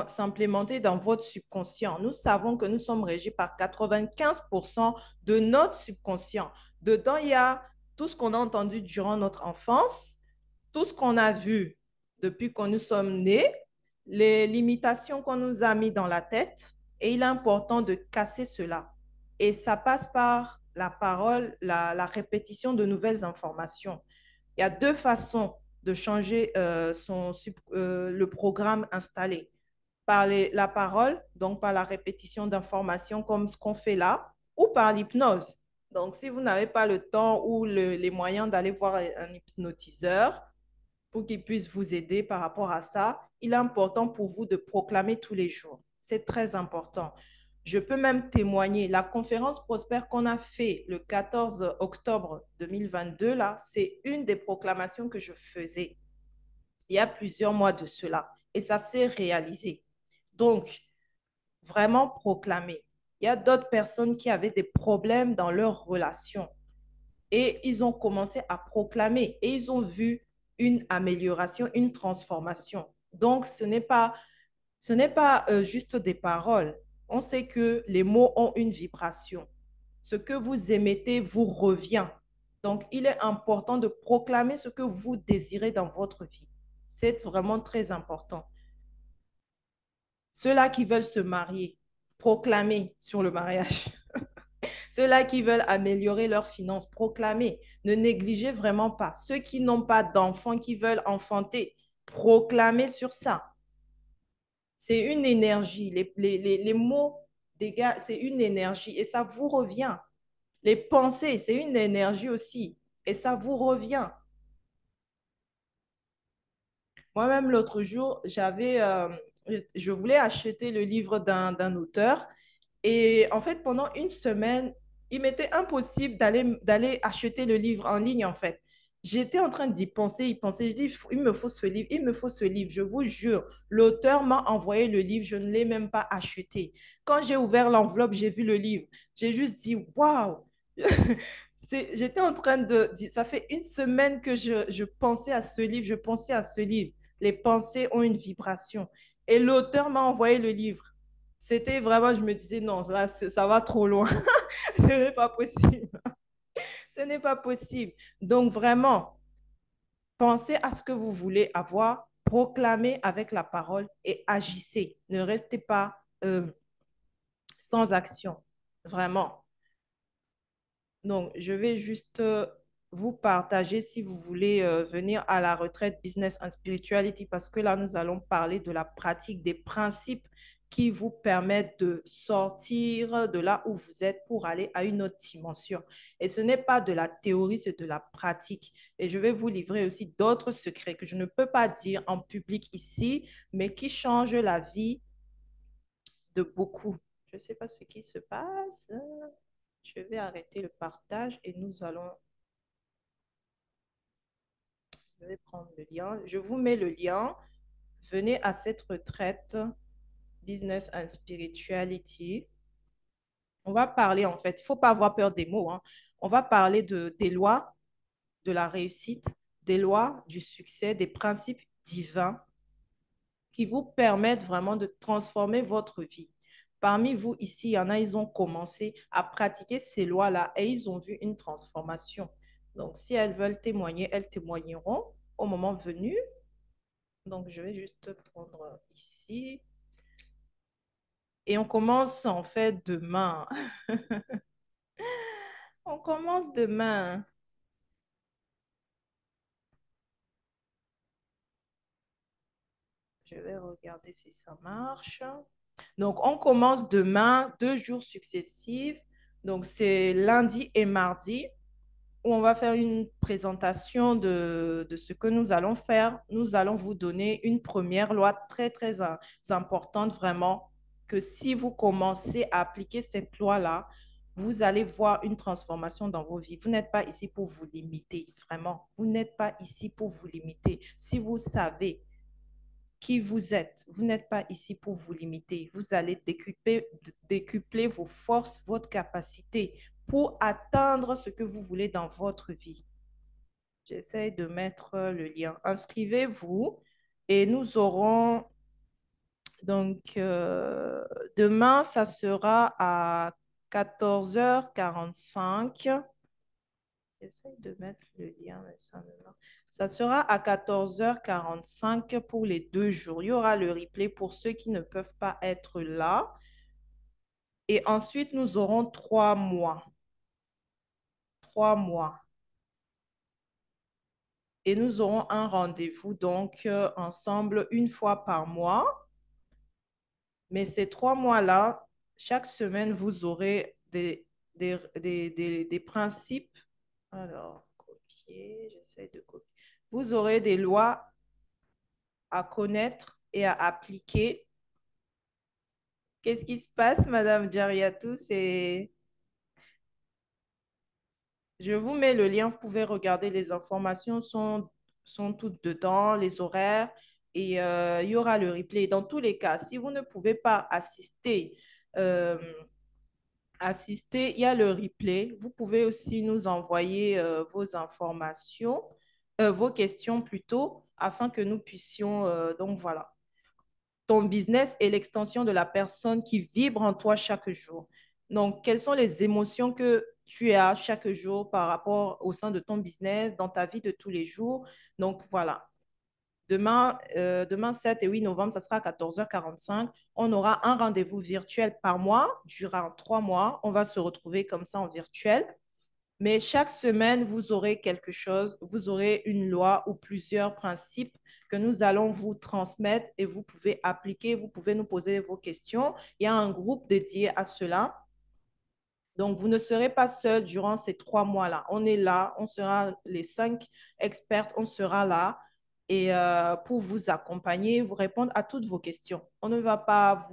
s'implémenter dans votre subconscient. Nous savons que nous sommes régis par 95% de notre subconscient. Dedans, il y a tout ce qu'on a entendu durant notre enfance, tout ce qu'on a vu depuis qu'on nous sommes nés, les limitations qu'on nous a mis dans la tête, et il est important de casser cela. Et ça passe par la parole, la répétition de nouvelles informations. Il y a deux façons de changer le programme installé. Par la parole, donc par la répétition d'informations comme ce qu'on fait là, ou par l'hypnose. Donc, si vous n'avez pas le temps ou les moyens d'aller voir un hypnotiseur, pour qu'il puisse vous aider par rapport à ça, il est important pour vous de proclamer tous les jours. C'est très important. Je peux même témoigner. La conférence Prospère qu'on a fait le 14 octobre 2022, là, c'est une des proclamations que je faisais il y a plusieurs mois de cela. Et ça s'est réalisé. Donc, vraiment proclamer. Il y a d'autres personnes qui avaient des problèmes dans leur relation et ils ont commencé à proclamer et ils ont vu une amélioration, une transformation. Donc, ce n'est pas juste des paroles. On sait que les mots ont une vibration. Ce que vous émettez vous revient. Donc, il est important de proclamer ce que vous désirez dans votre vie. C'est vraiment très important. Ceux-là qui veulent se marier, proclamer sur le mariage. Ceux-là qui veulent améliorer leurs finances, proclamer. Ne négligez vraiment pas. Ceux qui n'ont pas d'enfants, qui veulent enfanter, proclamer sur ça. C'est une énergie. Les mots des gars, c'est une énergie et ça vous revient. Les pensées, c'est une énergie aussi et ça vous revient. Moi-même, l'autre jour, je voulais acheter le livre d'un auteur. Et en fait, pendant une semaine, il m'était impossible d'aller acheter le livre en ligne, en fait. J'étais en train d'y penser, y penser. Je dis, il me faut ce livre, il me faut ce livre. Je vous jure, l'auteur m'a envoyé le livre, je ne l'ai même pas acheté. Quand j'ai ouvert l'enveloppe, j'ai vu le livre. J'ai juste dit, waouh! J'étais en train de dire, ça fait une semaine que je pensais à ce livre, je pensais à ce livre. Les pensées ont une vibration. Et l'auteur m'a envoyé le livre. C'était vraiment, je me disais, non, là, ça va trop loin. Ce n'est pas possible. Ce n'est pas possible. Donc, vraiment, pensez à ce que vous voulez avoir, proclamez avec la parole et agissez. Ne restez pas sans action. Vraiment. Donc, je vais juste vous partager si vous voulez venir à la retraite Business and Spirituality parce que là, nous allons parler de la pratique, des principes qui vous permettent de sortir de là où vous êtes pour aller à une autre dimension. Et ce n'est pas de la théorie, c'est de la pratique. Et je vais vous livrer aussi d'autres secrets que je ne peux pas dire en public ici, mais qui changent la vie de beaucoup. Je ne sais pas ce qui se passe. Je vais arrêter le partage et je vais prendre le lien. Je vous mets le lien. Venez à cette retraite Business and Spirituality. On va parler, en fait, il ne faut pas avoir peur des mots, hein. On va parler des lois de la réussite, des lois du succès, des principes divins qui vous permettent vraiment de transformer votre vie. Parmi vous ici, il y en a, ils ont commencé à pratiquer ces lois-là et ils ont vu une transformation. Donc, si elles veulent témoigner, elles témoigneront au moment venu. Donc, je vais juste prendre ici. Et on commence en fait demain. On commence demain. Je vais regarder si ça marche. Donc, on commence demain, 2 jours successifs. Donc, c'est lundi et mardi où on va faire une présentation de ce que nous allons faire. Nous allons vous donner une première loi très, très importante, vraiment, que si vous commencez à appliquer cette loi-là, vous allez voir une transformation dans vos vies. Vous n'êtes pas ici pour vous limiter, vraiment. Vous n'êtes pas ici pour vous limiter. Si vous savez qui vous êtes. Vous n'êtes pas ici pour vous limiter. Vous allez décupler vos forces, votre capacité pour atteindre ce que vous voulez dans votre vie. J'essaie de mettre le lien. Inscrivez-vous et nous aurons donc demain, ça sera à 14h45. J'essaie de mettre le lien, mais ça me marche. Ça sera à 14h45 pour les 2 jours. Il y aura le replay pour ceux qui ne peuvent pas être là. Et ensuite, nous aurons 3 mois. 3 mois. Et nous aurons un rendez-vous donc ensemble une fois par mois. Mais ces 3 mois-là, chaque semaine, vous aurez des principes. Alors, copier, j'essaie de copier. Vous aurez des lois à connaître et à appliquer. Qu'est-ce qui se passe, Madame Jariatou? Je vous mets le lien, vous pouvez regarder, les informations sont toutes dedans, les horaires, et il y aura le replay. Dans tous les cas, si vous ne pouvez pas euh, assister, il y a le replay. Vous pouvez aussi nous envoyer vos informations, vos questions plutôt, afin que nous puissions, donc voilà. Ton business est l'extension de la personne qui vibre en toi chaque jour. Donc, quelles sont les émotions que tu as chaque jour par rapport au sein de ton business, dans ta vie de tous les jours? Donc, voilà. Demain 7 et 8 novembre, ça sera à 14h45. On aura un rendez-vous virtuel par mois, durant 3 mois. On va se retrouver comme ça en virtuel. Mais chaque semaine, vous aurez quelque chose, vous aurez une loi ou plusieurs principes que nous allons vous transmettre et vous pouvez appliquer, vous pouvez nous poser vos questions. Il y a un groupe dédié à cela. Donc, vous ne serez pas seul durant ces 3 mois-là. On est là, on sera les 5 experts, on sera là et pour vous accompagner, vous répondre à toutes vos questions. On ne va pas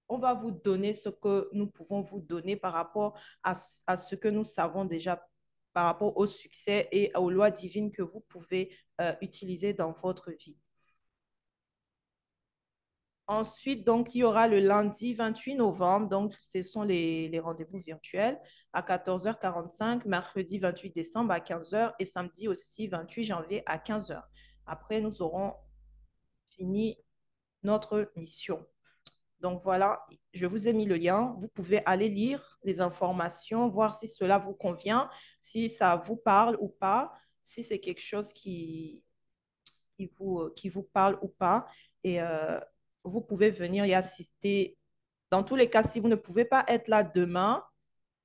on va vous donner ce que nous pouvons vous donner par rapport à ce que nous savons déjà par rapport au succès et aux lois divines que vous pouvez utiliser dans votre vie. Ensuite, donc, il y aura le lundi 28 novembre, donc ce sont les rendez-vous virtuels à 14h45, mercredi 28 décembre à 15h et samedi aussi 28 janvier à 15h. Après, nous aurons fini notre mission. Donc voilà, je vous ai mis le lien. Vous pouvez aller lire les informations, voir si cela vous convient, si ça vous parle ou pas, si c'est quelque chose qui vous parle ou pas. Et vous pouvez venir y assister. Dans tous les cas, si vous ne pouvez pas être là demain,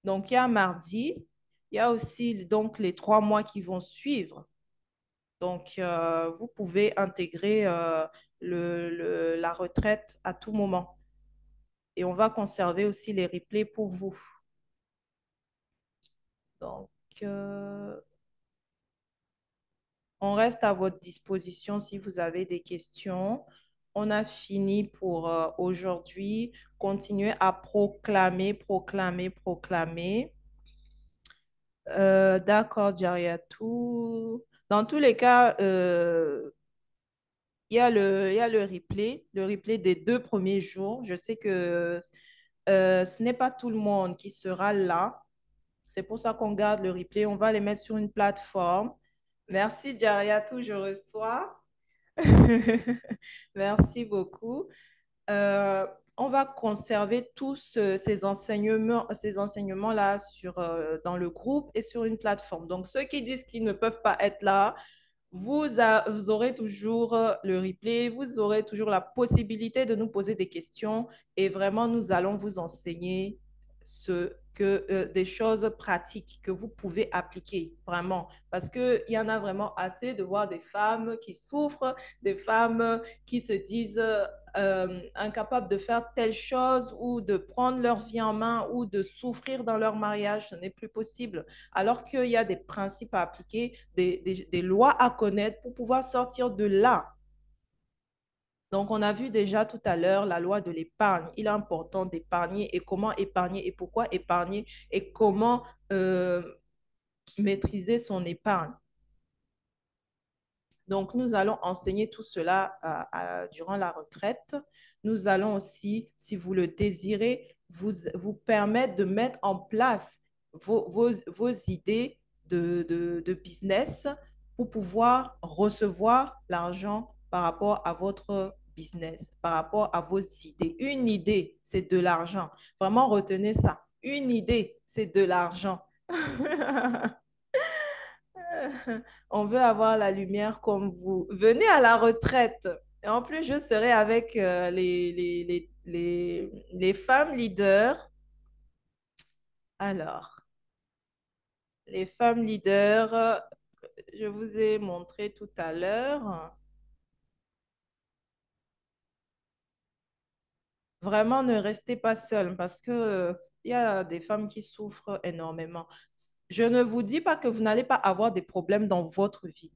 donc il y a mardi, il y a aussi donc les 3 mois qui vont suivre. Donc, vous pouvez intégrer la retraite à tout moment. Et on va conserver aussi les replays pour vous. Donc, on reste à votre disposition si vous avez des questions. On a fini pour aujourd'hui. Continuez à proclamer, proclamer, proclamer. D'accord, Jariatou. Dans tous les cas, il y a le replay des 2 premiers jours. Je sais que ce n'est pas tout le monde qui sera là. C'est pour ça qu'on garde le replay. On va les mettre sur une plateforme. Merci, Jariatou, je reçois. Merci beaucoup. Euh, on va conserver tous ces enseignements-là dans le groupe et sur une plateforme. Donc, ceux qui disent qu'ils ne peuvent pas être là, vous aurez toujours le replay, vous aurez toujours la possibilité de nous poser des questions et vraiment, nous allons vous enseigner des choses pratiques que vous pouvez appliquer, vraiment. Parce qu'il y en a vraiment assez de voir des femmes qui souffrent, des femmes qui se disent incapables de faire telle chose ou de prendre leur vie en main ou de souffrir dans leur mariage. Ce n'est plus possible. Alors qu'il y a des principes à appliquer, des lois à connaître pour pouvoir sortir de là. Donc, on a vu déjà tout à l'heure la loi de l'épargne. Il est important d'épargner et comment épargner et pourquoi épargner et comment maîtriser son épargne. Donc, nous allons enseigner tout cela durant la retraite. Nous allons aussi, si vous le désirez, vous permettre de mettre en place vos idées de business pour pouvoir recevoir l'argent par rapport à votre business, par rapport à vos idées. Une idée, c'est de l'argent. Vraiment, retenez ça. Une idée, c'est de l'argent. On veut avoir la lumière comme vous. Venez à la retraite. Et en plus, je serai avec les femmes leaders. Alors, les femmes leaders, je vous ai montré tout à l'heure. Vraiment, ne restez pas seul parce que, il y a des femmes qui souffrent énormément. Je ne vous dis pas que vous n'allez pas avoir des problèmes dans votre vie.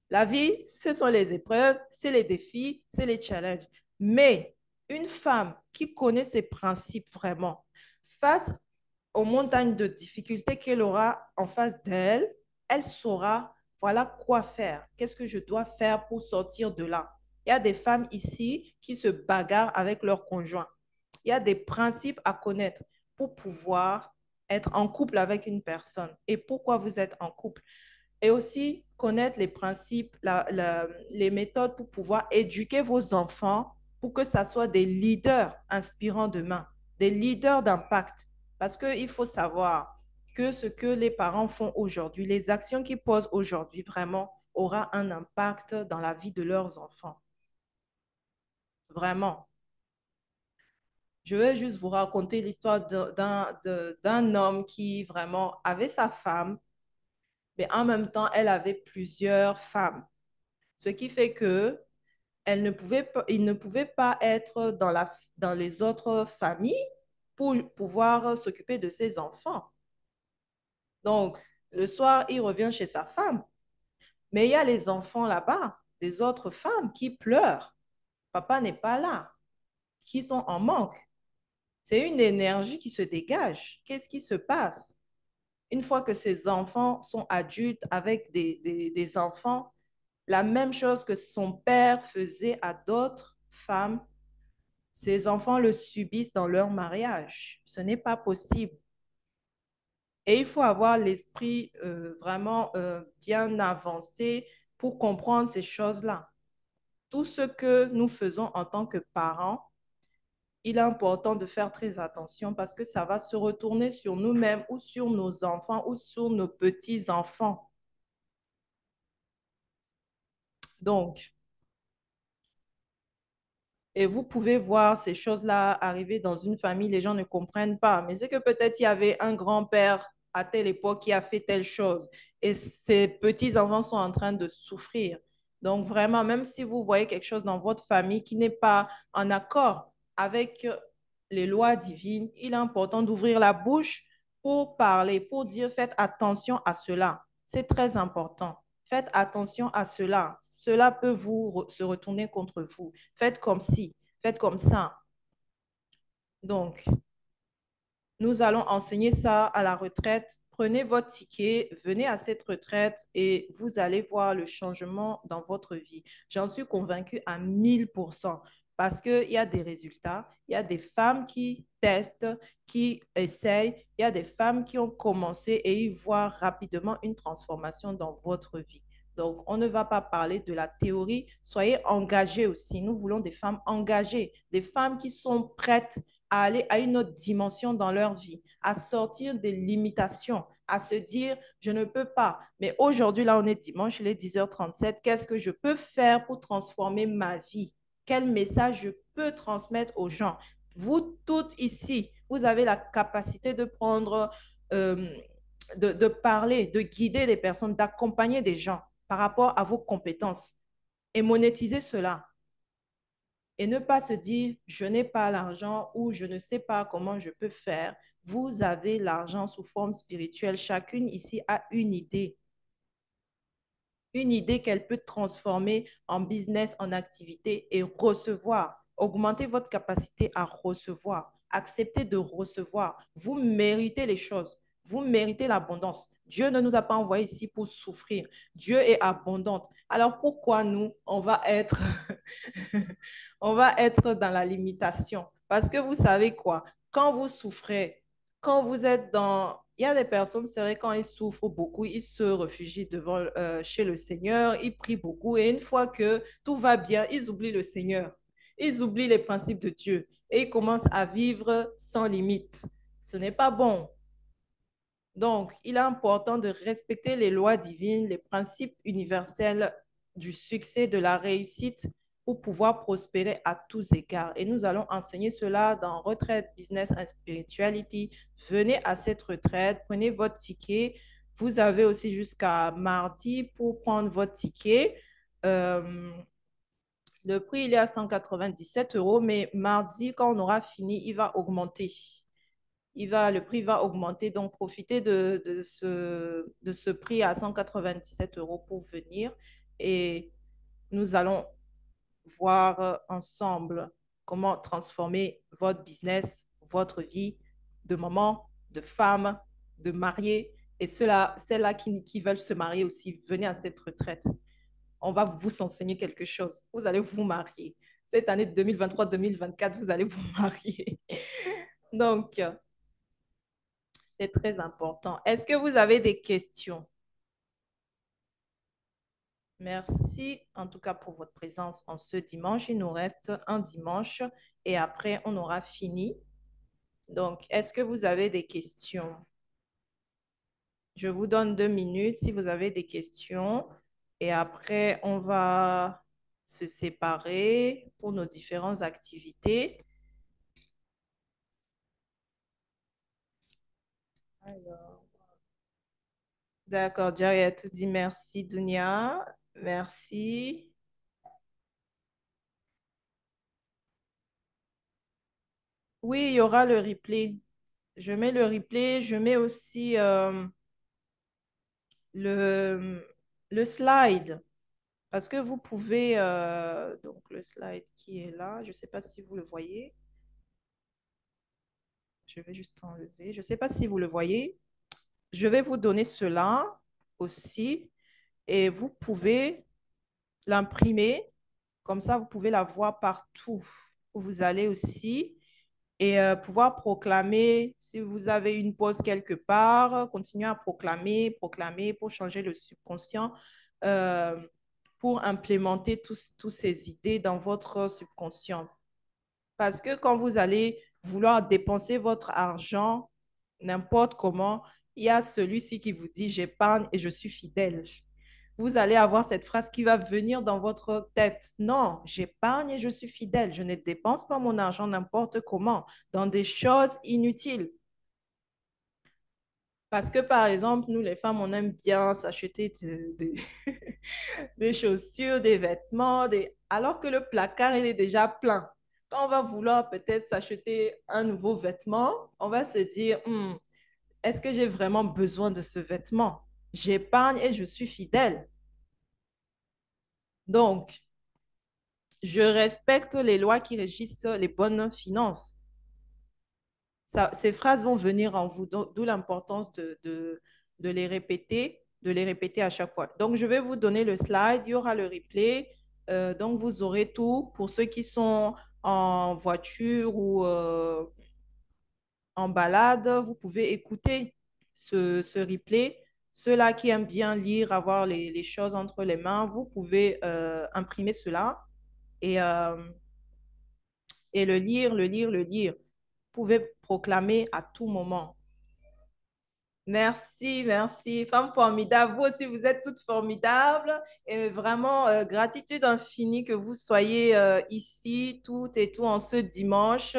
La vie, ce sont les épreuves, c'est les défis, c'est les challenges. Mais une femme qui connaît ses principes vraiment, face aux montagnes de difficultés qu'elle aura en face d'elle, elle saura, voilà quoi faire. Qu'est-ce que je dois faire pour sortir de là? Il y a des femmes ici qui se bagarrent avec leur conjoint. Il y a des principes à connaître pour pouvoir être en couple avec une personne. Et pourquoi vous êtes en couple? Et aussi connaître les principes, les méthodes pour pouvoir éduquer vos enfants pour que ça soit des leaders inspirants demain, des leaders d'impact. Parce qu'il faut savoir que ce que les parents font aujourd'hui, les actions qu'ils posent aujourd'hui, vraiment, aura un impact dans la vie de leurs enfants. Vraiment. Je vais juste vous raconter l'histoire d'un homme qui vraiment avait sa femme, mais en même temps, elle avait plusieurs femmes. Ce qui fait que il ne pouvait pas être dans les autres familles pour pouvoir s'occuper de ses enfants. Donc, le soir, il revient chez sa femme. Mais il y a les enfants là-bas, des autres femmes qui pleurent. Papa n'est pas là, qui sont en manque. C'est une énergie qui se dégage. Qu'est-ce qui se passe? Une fois que ces enfants sont adultes avec des enfants, la même chose que son père faisait à d'autres femmes, ces enfants le subissent dans leur mariage. Ce n'est pas possible. Et il faut avoir l'esprit vraiment bien avancé pour comprendre ces choses-là. Tout ce que nous faisons en tant que parents, il est important de faire très attention parce que ça va se retourner sur nous-mêmes ou sur nos enfants ou sur nos petits-enfants. Donc, et vous pouvez voir ces choses-là arriver dans une famille, les gens ne comprennent pas. Mais c'est que peut-être il y avait un grand-père à telle époque qui a fait telle chose et ses petits-enfants sont en train de souffrir. Donc vraiment, même si vous voyez quelque chose dans votre famille qui n'est pas en accord avec les lois divines, il est important d'ouvrir la bouche pour parler, pour dire faites attention à cela. C'est très important. Faites attention à cela. Cela peut se retourner contre vous. Faites comme ci, faites comme ça. Donc, nous allons enseigner ça à la retraite. Prenez votre ticket, venez à cette retraite et vous allez voir le changement dans votre vie. J'en suis convaincue à 1000%. parce qu'il y a des résultats, il y a des femmes qui testent, qui essayent, il y a des femmes qui ont commencé et ils voient rapidement une transformation dans votre vie. Donc, on ne va pas parler de la théorie. Soyez engagés aussi. Nous voulons des femmes engagées, des femmes qui sont prêtes à aller à une autre dimension dans leur vie, à sortir des limitations, à se dire, je ne peux pas. Mais aujourd'hui, là, on est dimanche, il est 10h37. Qu'est-ce que je peux faire pour transformer ma vie? Quel message je peux transmettre aux gens? Vous toutes ici, vous avez la capacité de prendre, de parler, de guider des personnes, d'accompagner des gens par rapport à vos compétences et monétiser cela. Et ne pas se dire, je n'ai pas l'argent ou je ne sais pas comment je peux faire. Vous avez l'argent sous forme spirituelle. Chacune ici a une idée qu'elle peut transformer en business, en activité et recevoir. Augmentez votre capacité à recevoir. Acceptez de recevoir. Vous méritez les choses. Vous méritez l'abondance. Dieu ne nous a pas envoyés ici pour souffrir. Dieu est abondant. Alors pourquoi nous, on va être dans la limitation? Parce que vous savez quoi? Quand vous souffrez, quand vous êtes dans... Il y a des personnes, c'est vrai, quand ils souffrent beaucoup, ils se réfugient devant, chez le Seigneur, ils prient beaucoup et une fois que tout va bien, ils oublient le Seigneur. Ils oublient les principes de Dieu et ils commencent à vivre sans limite. Ce n'est pas bon. Donc, il est important de respecter les lois divines, les principes universels du succès, de la réussite pour pouvoir prospérer à tous égards. Et nous allons enseigner cela dans Retraite Business and Spirituality. Venez à cette retraite, prenez votre ticket. Vous avez aussi jusqu'à mardi pour prendre votre ticket. Le prix, il est à 197 euros, mais mardi, quand on aura fini, il va augmenter. Le prix va augmenter. Donc, profitez de ce prix à 197 euros pour venir. Et nous allons voir ensemble comment transformer votre business, votre vie de maman, de femme, de mariée. Et celles-là qui veulent se marier aussi, venez à cette retraite. On va vous enseigner quelque chose. Vous allez vous marier. Cette année 2023-2024, vous allez vous marier. Donc, c'est très important. Est-ce que vous avez des questions? Merci en tout cas pour votre présence en ce dimanche. Il nous reste un dimanche et après, on aura fini. Donc, est-ce que vous avez des questions? Je vous donne 2 minutes si vous avez des questions et après, on va se séparer pour nos différentes activités. Alors, d'accord, Jerry a tout dit. Merci, Dunia. Merci. Oui, il y aura le replay. Je mets le replay, je mets aussi le, le slide. Parce que vous pouvez, donc le slide qui est là, je ne sais pas si vous le voyez. Je vais juste enlever. Je ne sais pas si vous le voyez. Je vais vous donner cela aussi et vous pouvez l'imprimer. Comme ça, vous pouvez la voir partout où vous allez aussi et pouvoir proclamer, si vous avez une pause quelque part, continuez à proclamer, proclamer pour changer le subconscient, euh, pour implémenter toutes ces idées dans votre subconscient. Parce que quand vous allez vouloir dépenser votre argent n'importe comment, il y a celui-ci qui vous dit, j'épargne et je suis fidèle. Vous allez avoir cette phrase qui va venir dans votre tête. Non, j'épargne et je suis fidèle. Je ne dépense pas mon argent n'importe comment, dans des choses inutiles. Parce que, par exemple, nous, les femmes, on aime bien s'acheter des chaussures, des vêtements, alors que le placard, il est déjà plein. Quand on va vouloir peut-être s'acheter un nouveau vêtement, on va se dire, est-ce que j'ai vraiment besoin de ce vêtement? J'épargne et je suis fidèle. Donc, je respecte les lois qui régissent les bonnes finances. Ces phrases vont venir en vous, d'où l'importance de les répéter à chaque fois. Donc, je vais vous donner le slide, il y aura le replay. Donc, vous aurez tout. Pour ceux qui sont en voiture ou en balade, vous pouvez écouter ce replay. Ceux-là qui aiment bien lire, avoir les choses entre les mains, vous pouvez imprimer cela et, euh, et le lire, le lire, le lire. Vous pouvez proclamer à tout moment. Merci, merci. Femme formidable, vous aussi, vous êtes toutes formidables. Et vraiment, gratitude infinie que vous soyez ici, toutes et tous, en ce dimanche.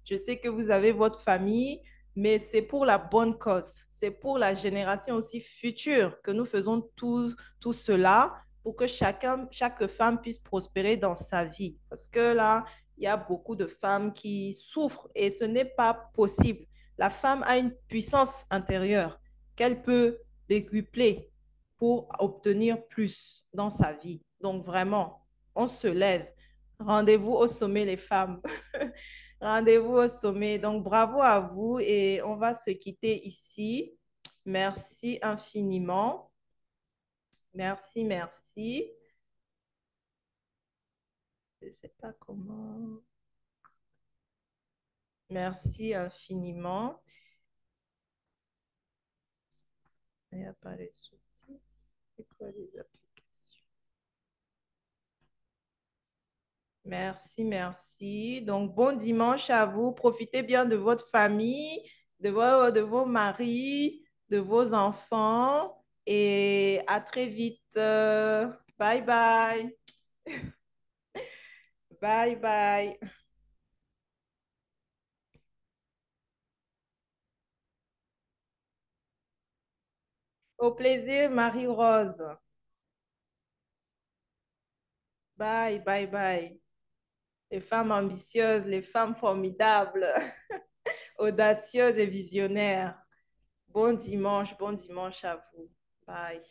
Je sais que vous avez votre famille, mais c'est pour la bonne cause. C'est pour la génération aussi future que nous faisons tout cela pour que chaque femme puisse prospérer dans sa vie. Parce que là, il y a beaucoup de femmes qui souffrent et ce n'est pas possible. La femme a une puissance intérieure qu'elle peut décupler pour obtenir plus dans sa vie. Donc vraiment, on se lève. Rendez-vous au sommet, les femmes. Rendez-vous au sommet. Donc bravo à vous et on va se quitter ici. Merci infiniment. Merci, merci. Je ne sais pas comment. Merci infiniment. Il n'y a pas les sous-titres. C'est quoi les applications? Merci, merci. Donc, bon dimanche à vous. Profitez bien de votre famille, de vos maris, de vos enfants et à très vite. Bye bye. Bye bye. Au plaisir, Marie-Rose. Bye, bye, bye. Les femmes ambitieuses, les femmes formidables, audacieuses et visionnaires. Bon dimanche à vous. Bye.